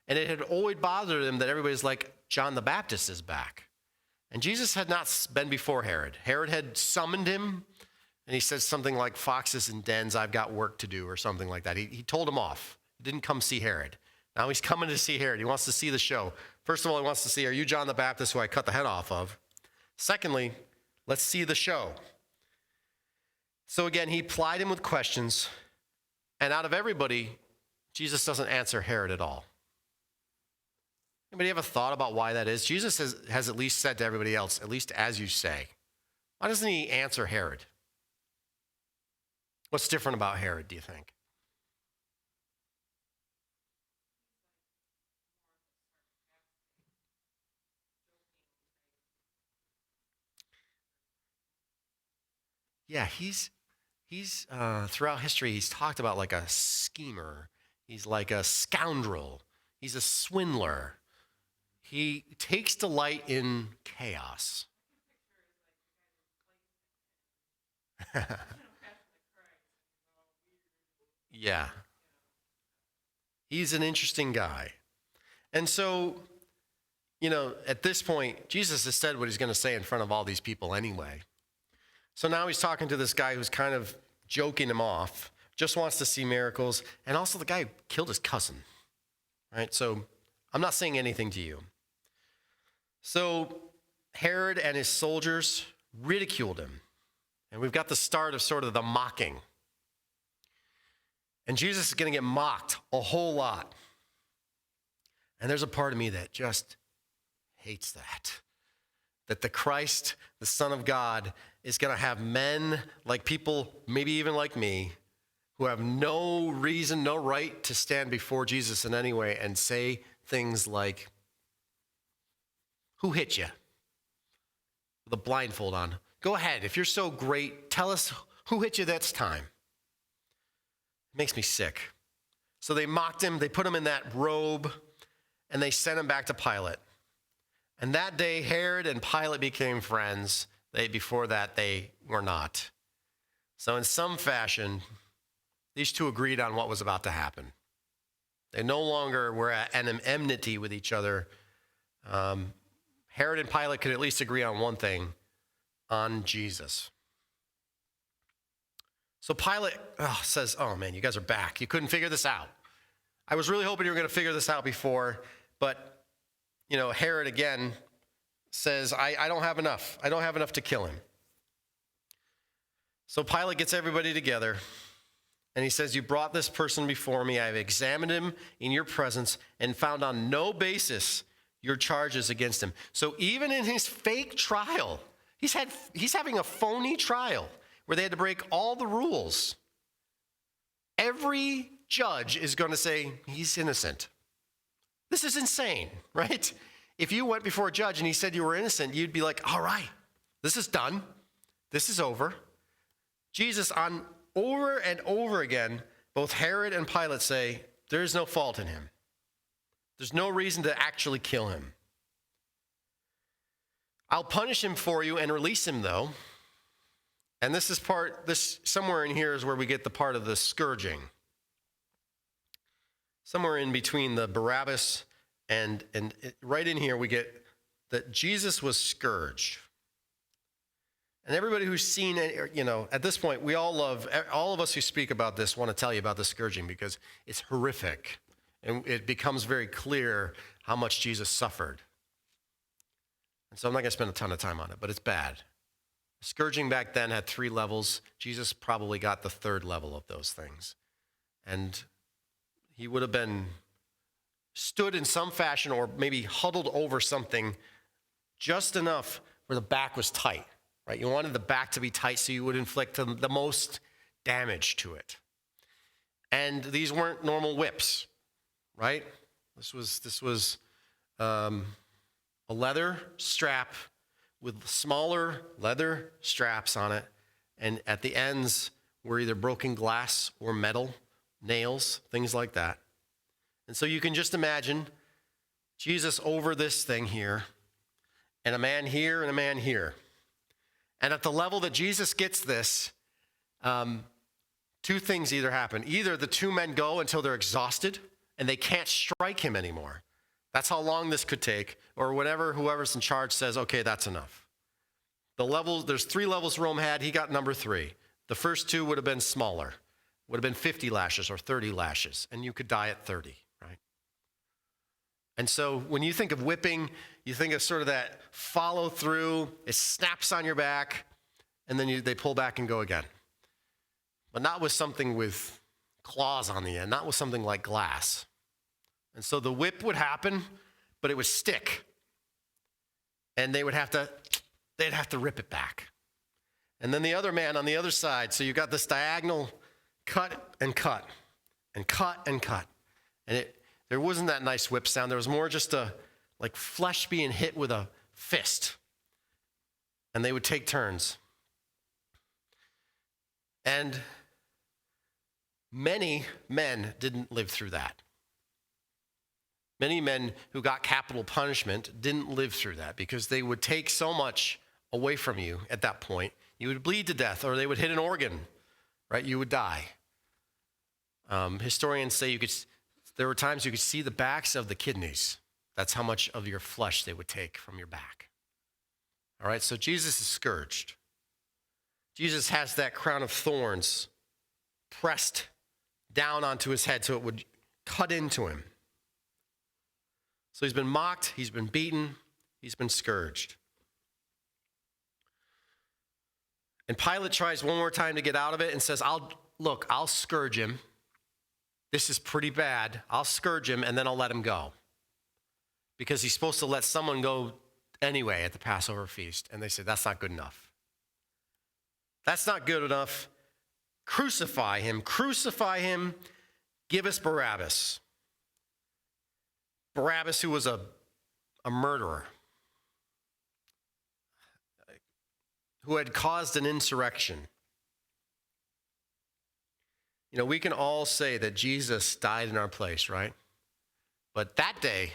And it had always bothered him that everybody's like, John the Baptist is back. And Jesus had not been before Herod. Herod had summoned him, and he said something like, foxes and dens, I've got work to do, or something like that. He told him off. He didn't come see Herod. Now he's coming to see Herod. He wants to see the show. First of all, he wants to see, are you John the Baptist who I cut the head off of? Secondly, let's see the show. So again, he plied him with questions. And out of everybody, Jesus doesn't answer Herod at all. Anybody have a thought about why that is? Jesus has at least said to everybody else, at least as you say. Why doesn't he answer Herod? What's different about Herod, do you think? Yeah, he's throughout history, he's talked about like a schemer. He's like a scoundrel. He's a swindler. He takes delight in chaos. Yeah. He's an interesting guy. And so, at this point, Jesus has said what he's going to say in front of all these people anyway. So now he's talking to this guy who's kind of joking him off, just wants to see miracles, and also the guy who killed his cousin, right? So I'm not saying anything to you. So Herod and his soldiers ridiculed him, and we've got the start of sort of the mocking. And Jesus is going to get mocked a whole lot. And there's a part of me that just hates that the Christ, the Son of God, is going to have men like people, maybe even like me, who have no reason, no right to stand before Jesus in any way and say things like, who hit you? With a blindfold on. Go ahead. If you're so great, tell us who hit you this time. It makes me sick. So they mocked him. They put him in that robe, and they sent him back to Pilate. And that day, Herod and Pilate became friends. Before that, they were not. So in some fashion, these 2 agreed on what was about to happen. They no longer were at an enmity with each other. Herod and Pilate could at least agree on one thing, on Jesus. So Pilate says, oh man, you guys are back. You couldn't figure this out. I was really hoping you were going to figure this out before, but Herod again says, I don't have enough. I don't have enough to kill him. So Pilate gets everybody together, and he says, you brought this person before me. I have examined him in your presence and found on no basis your charges against him. So even in his fake trial, he's having a phony trial where they had to break all the rules. Every judge is going to say he's innocent. This is insane, right? If you went before a judge and he said you were innocent, you'd be like, all right, this is done. This is over. Jesus, on over and over again, both Herod and Pilate say, there's no fault in him. There's no reason to actually kill him. I'll punish him for you and release him, though. And this somewhere in here is where we get the part of the scourging. Somewhere in between the Barabbas and right in here we get that Jesus was scourged. And everybody who's seen it, at this point, all of us who speak about this want to tell you about the scourging because it's horrific. And it becomes very clear how much Jesus suffered. And so I'm not going to spend a ton of time on it, but it's bad. Scourging back then had 3 levels. Jesus probably got the 3rd level of those things. And he would have been stood in some fashion or maybe huddled over something just enough where the back was tight, right? You wanted the back to be tight so you would inflict the most damage to it. And these weren't normal whips, right? This was a leather strap with smaller leather straps on it, and at the ends were either broken glass or metal, nails, things like that. And so you can just imagine Jesus over this thing here, and a man here and a man here. And at the level that Jesus gets this, 2 things either happen. Either the 2 men go until they're exhausted and they can't strike him anymore. That's how long this could take, or whoever's in charge says, okay, that's enough. There's 3 levels Rome had. He got number 3. The first 2 would have been smaller, would have been 50 lashes or 30 lashes, and you could die at 30, right? And so when you think of whipping, you think of sort of that follow through, it snaps on your back, and then they pull back and go again. But not with something with claws on the end, not with something like glass. And so the whip would happen, but it would stick. And they'd have to rip it back. And then the other man on the other side, so you got this diagonal cut and cut and cut and cut. And there wasn't that nice whip sound. There was more just like flesh being hit with a fist. And they would take turns. And many men didn't live through that. Many men who got capital punishment didn't live through that because they would take so much away from you at that point. You would bleed to death, or they would hit an organ, right? You would die. Historians say there were times you could see the backs of the kidneys. That's how much of your flesh they would take from your back. All right, so Jesus is scourged. Jesus has that crown of thorns pressed down onto his head so it would cut into him. So he's been mocked, he's been beaten, he's been scourged. And Pilate tries one more time to get out of it and says, I'll scourge him. This is pretty bad. I'll scourge him and then I'll let him go. Because he's supposed to let someone go anyway at the Passover feast. And they said, that's not good enough. That's not good enough. Crucify him. Crucify him. Give us Barabbas. Barabbas, who was a murderer, who had caused an insurrection. We can all say that Jesus died in our place, right? But that day,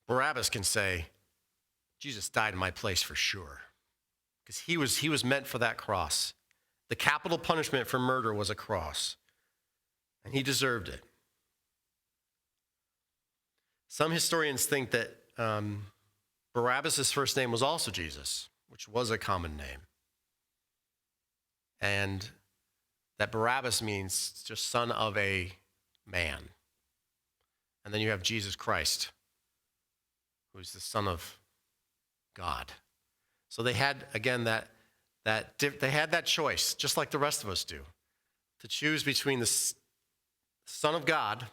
Barabbas can say, Jesus died in my place for sure. Because he was meant for that cross. The capital punishment for murder was a cross. And he deserved it. Some historians think that Barabbas' first name was also Jesus, which was a common name. And that Barabbas means just son of a man. And then you have Jesus Christ, who's the Son of God. So they had, again, they had that choice, just like the rest of us do, to choose between the Son of God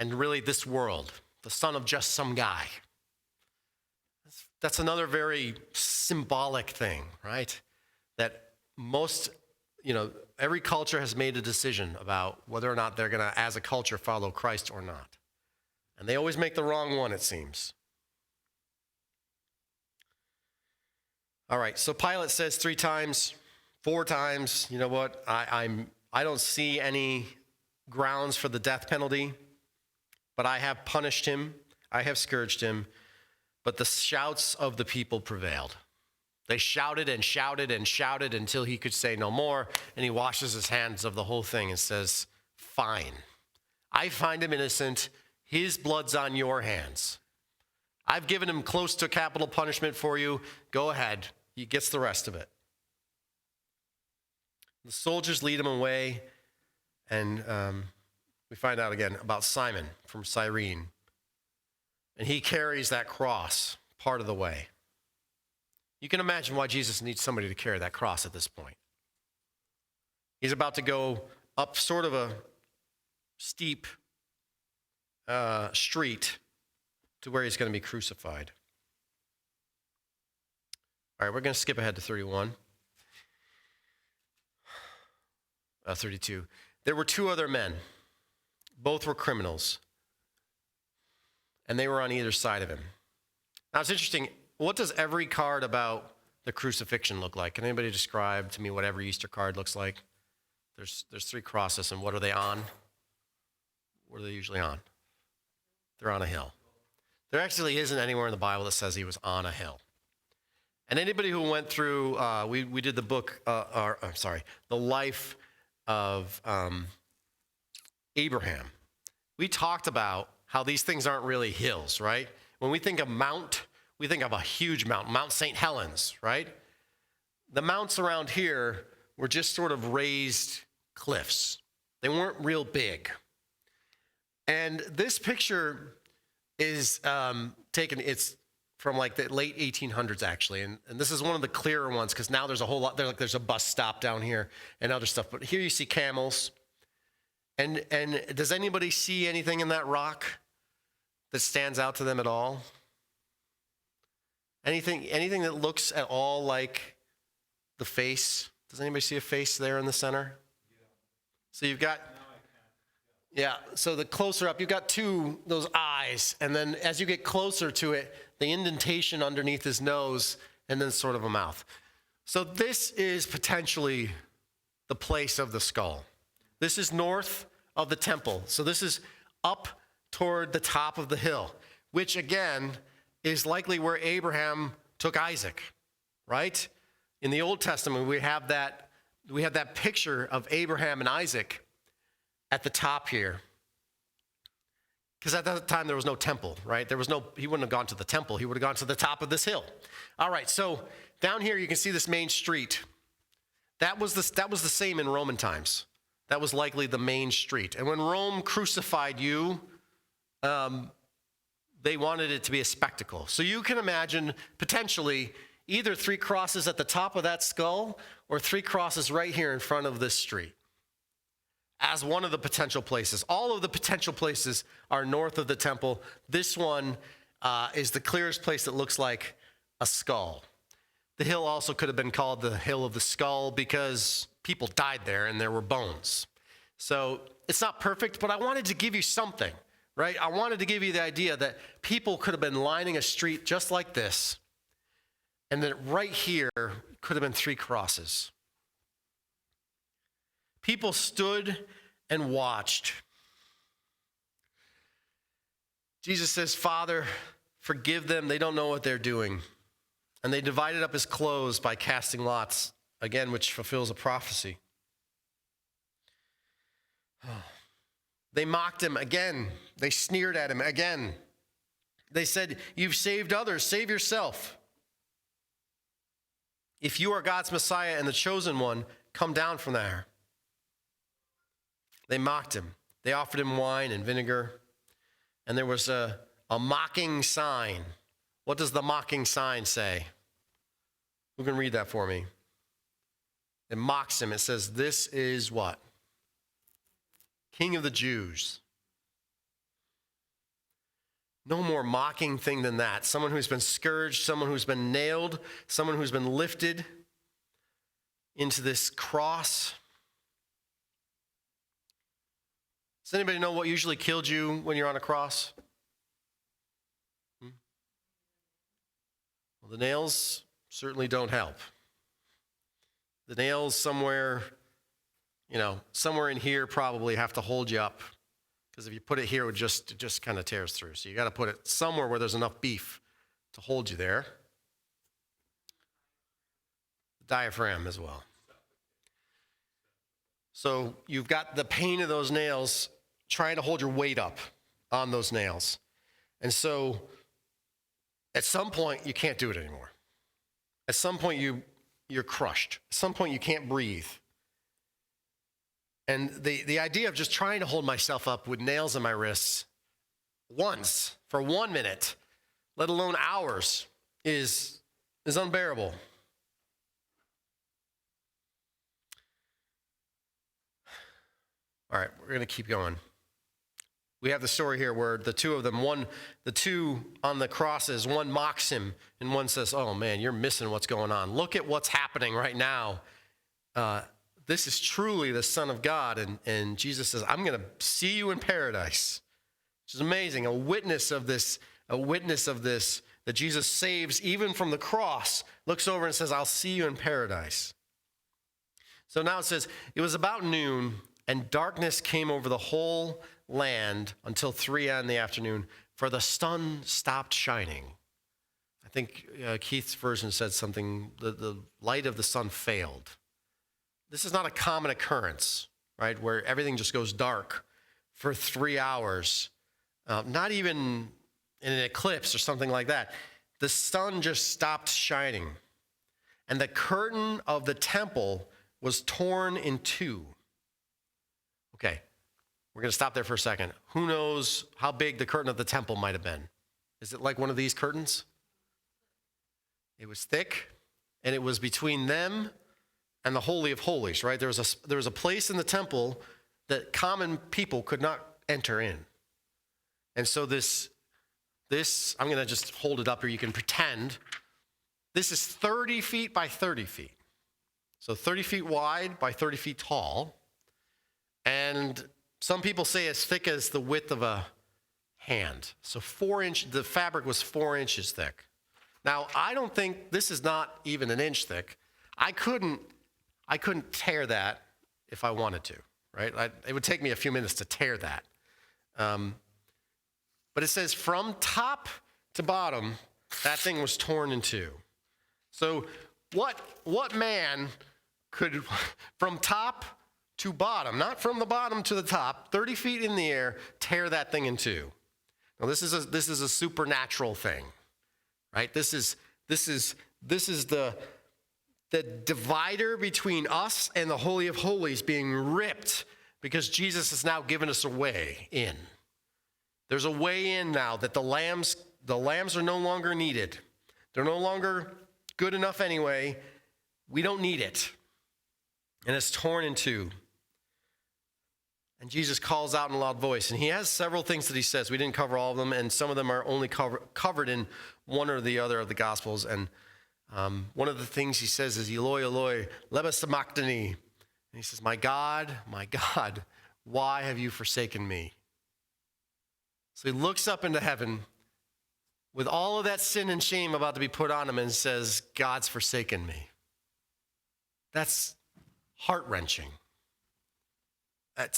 and really this world, the son of just some guy. That's another very symbolic thing, right? That most, every culture has made a decision about whether or not they're going to, as a culture, follow Christ or not. And they always make the wrong one, it seems. All right, so Pilate says 3 times, 4 times, you know what, I don't see any grounds for the death penalty, but I have punished him, I have scourged him, but the shouts of the people prevailed. They shouted and shouted and shouted until he could say no more, and he washes his hands of the whole thing and says, fine, I find him innocent, his blood's on your hands. I've given him close to capital punishment for you, go ahead, he gets the rest of it. The soldiers lead him away, and we find out again about Simon from Cyrene. And he carries that cross part of the way. You can imagine why Jesus needs somebody to carry that cross at this point. He's about to go up sort of a steep street to where he's going to be crucified. All right, we're going to skip ahead to 32. There were 2 other men. Both were criminals. And they were on either side of him. Now, it's interesting. What does every card about the crucifixion look like? Can anybody describe to me what every Easter card looks like? There's 3 crosses, and what are they on? What are they usually on? They're on a hill. There actually isn't anywhere in the Bible that says he was on a hill. And anybody who went through, we did the book, the life of Abraham. We talked about how these things aren't really hills, right? When we think of mount, we think of a huge mountain, Mount St. Helens, right? The mounts around here were just sort of raised cliffs. They weren't real big. And this picture is taken, it's from like the late 1800s actually. And this is one of the clearer ones because now there's a whole lot, there's a bus stop down here and other stuff. But here you see camels. And does anybody see anything in that rock that stands out to them at all? Anything that looks at all like the face? Does anybody see a face there in the center? Yeah. So you've got, yeah, so the closer up, you've got those eyes, and then as you get closer to it, the indentation underneath his nose, and then sort of a mouth. So this is potentially the place of the skull. This is north of the temple. So this is up toward the top of the hill, which again is likely where Abraham took Isaac, right? In the Old Testament, we have that picture of Abraham and Isaac at the top here. Because at that time there was no temple, right? He wouldn't have gone to the temple. He would have gone to the top of this hill. All right, so down here you can see this main street. That was the same in Roman times. That was likely the main street. And when Rome crucified you, they wanted it to be a spectacle. So you can imagine potentially either 3 crosses at the top of that skull or 3 crosses right here in front of this street as one of the potential places. All of the potential places are north of the temple. This one is the clearest place that looks like a skull. The hill also could have been called the Hill of the Skull because people died there and there were bones. So it's not perfect, but I wanted to give you something, right? I wanted to give you the idea that people could have been lining a street just like this, and that right here could have been 3 crosses. People stood and watched. Jesus says, Father, forgive them. They don't know what they're doing. And they divided up his clothes by casting lots, again, which fulfills a prophecy. They mocked him again. They sneered at him again. They said, you've saved others, save yourself. If you are God's Messiah and the chosen one, come down from there. They mocked him. They offered him wine and vinegar. And there was a mocking sign. What does the mocking sign say? Who can read that for me? It mocks him. It says, this is what? King of the Jews. No more mocking thing than that. Someone who's been scourged, someone who's been nailed, someone who's been lifted. into this cross. Does anybody know what usually killed you when you're on a cross? Well, the nails certainly don't help. The nails somewhere in here probably have to hold you up, because if you put it here, it just kind of tears through. So you got to put it somewhere where there's enough beef to hold you there. The diaphragm as well. So you've got the pain of those nails trying to hold your weight up on those nails. And so at some point, you can't do it anymore. At some point, you're crushed. At some point, you can't breathe. And the idea of just trying to hold myself up with nails in my wrists once for 1 minute, let alone hours, is unbearable. All right, we're going to keep going. We have the story here where the two of them, the two on the crosses, one mocks him and one says, "Oh man, you're missing what's going on. Look at what's happening right now. This is truly the Son of God." And Jesus says, "I'm going to see you in paradise," which is amazing. A witness of this, that Jesus saves even from the cross, looks over and says, "I'll see you in paradise." So now it says, it was about noon, and darkness came over the whole land until 3 in the afternoon, for the sun stopped shining. I think Keith's version said something, the light of the sun failed. This is not a common occurrence, right, where everything just goes dark for 3 hours, not even in an eclipse or something like that. The sun just stopped shining, and the curtain of the temple was torn in two. Okay, we're going to stop there for a second. Who knows how big the curtain of the temple might have been? Is it like one of these curtains? It was thick, and it was between them and the Holy of Holies, right? There was a place in the temple that common people could not enter in. And so this I'm going to just hold it up here. You can pretend. This is 30 feet by 30 feet. So 30 feet wide by 30 feet tall. And some people say as thick as the width of a hand. So the fabric was 4 inches thick. Now, I don't think, this is not even an inch thick. I couldn't tear that if I wanted to, right? It would take me a few minutes to tear that. But it says from top to bottom, that thing was torn in two. So what man could, from top to bottom, not from the bottom to the top, 30 feet in the air, tear that thing in two? Now this is a supernatural thing, right? This is the divider between us and the Holy of Holies being ripped, because Jesus has now given us a way in. There's a way in now that the lambs are no longer needed. They're no longer good enough anyway. We don't need it. And it's torn in two. And Jesus calls out in a loud voice. And he has several things that he says. We didn't cover all of them, and some of them are only covered in one or the other of the Gospels. And one of the things he says is, "Eloi, Eloi, lema sabachthani." And he says, my God, why have you forsaken me?" So he looks up into heaven with all of that sin and shame about to be put on him and says, "God's forsaken me." That's heart-wrenching. And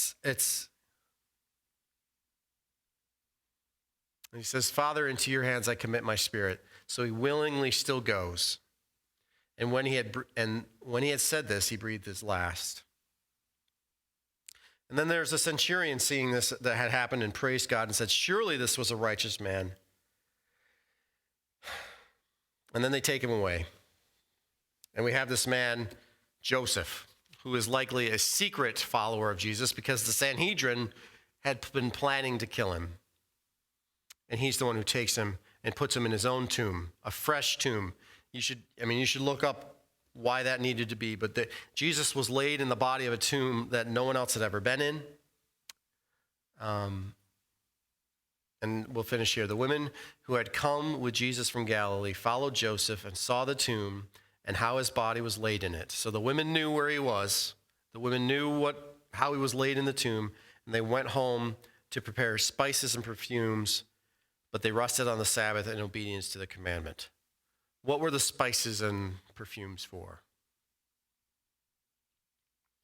he says, "Father, into your hands I commit my spirit." So he willingly still goes. And when he had said this, he breathed his last. And then there's a centurion seeing this that had happened and praised God and said, "Surely this was a righteous man." And then they take him away. And we have this man, Joseph, who is likely a secret follower of Jesus because the Sanhedrin had been planning to kill him. And he's the one who takes him and puts him in his own tomb, a fresh tomb. You should look up why that needed to be, but Jesus was laid in the body of a tomb that no one else had ever been in. And we'll finish here. The women who had come with Jesus from Galilee followed Joseph and saw the tomb and how his body was laid in it. So the women knew where he was. The women knew how he was laid in the tomb, and they went home to prepare spices and perfumes, but they rested on the Sabbath in obedience to the commandment. What were the spices and perfumes for?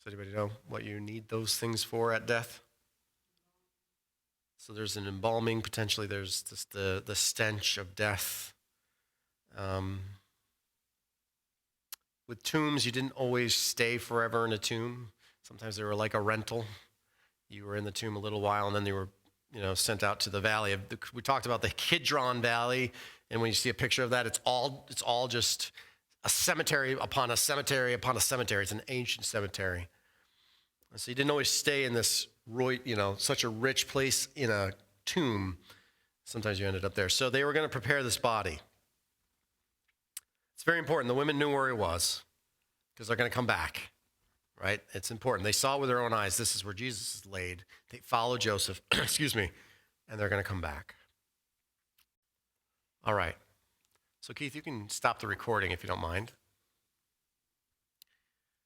Does anybody know what you need those things for at death? So there's an embalming, potentially there's just the stench of death. With tombs, you didn't always stay forever in a tomb. Sometimes they were like a rental. You were in the tomb a little while, and then they were, sent out to the valley. We talked about the Kidron Valley, and when you see a picture of that, it's all just a cemetery upon a cemetery upon a cemetery. It's an ancient cemetery. So you didn't always stay in this, such a rich place in a tomb. Sometimes you ended up there. So they were going to prepare this body. It's very important. The women knew where he was because they're going to come back, right? It's important. They saw with their own eyes, this is where Jesus is laid. They follow Joseph, and they're going to come back. All right. So Keith, you can stop the recording if you don't mind.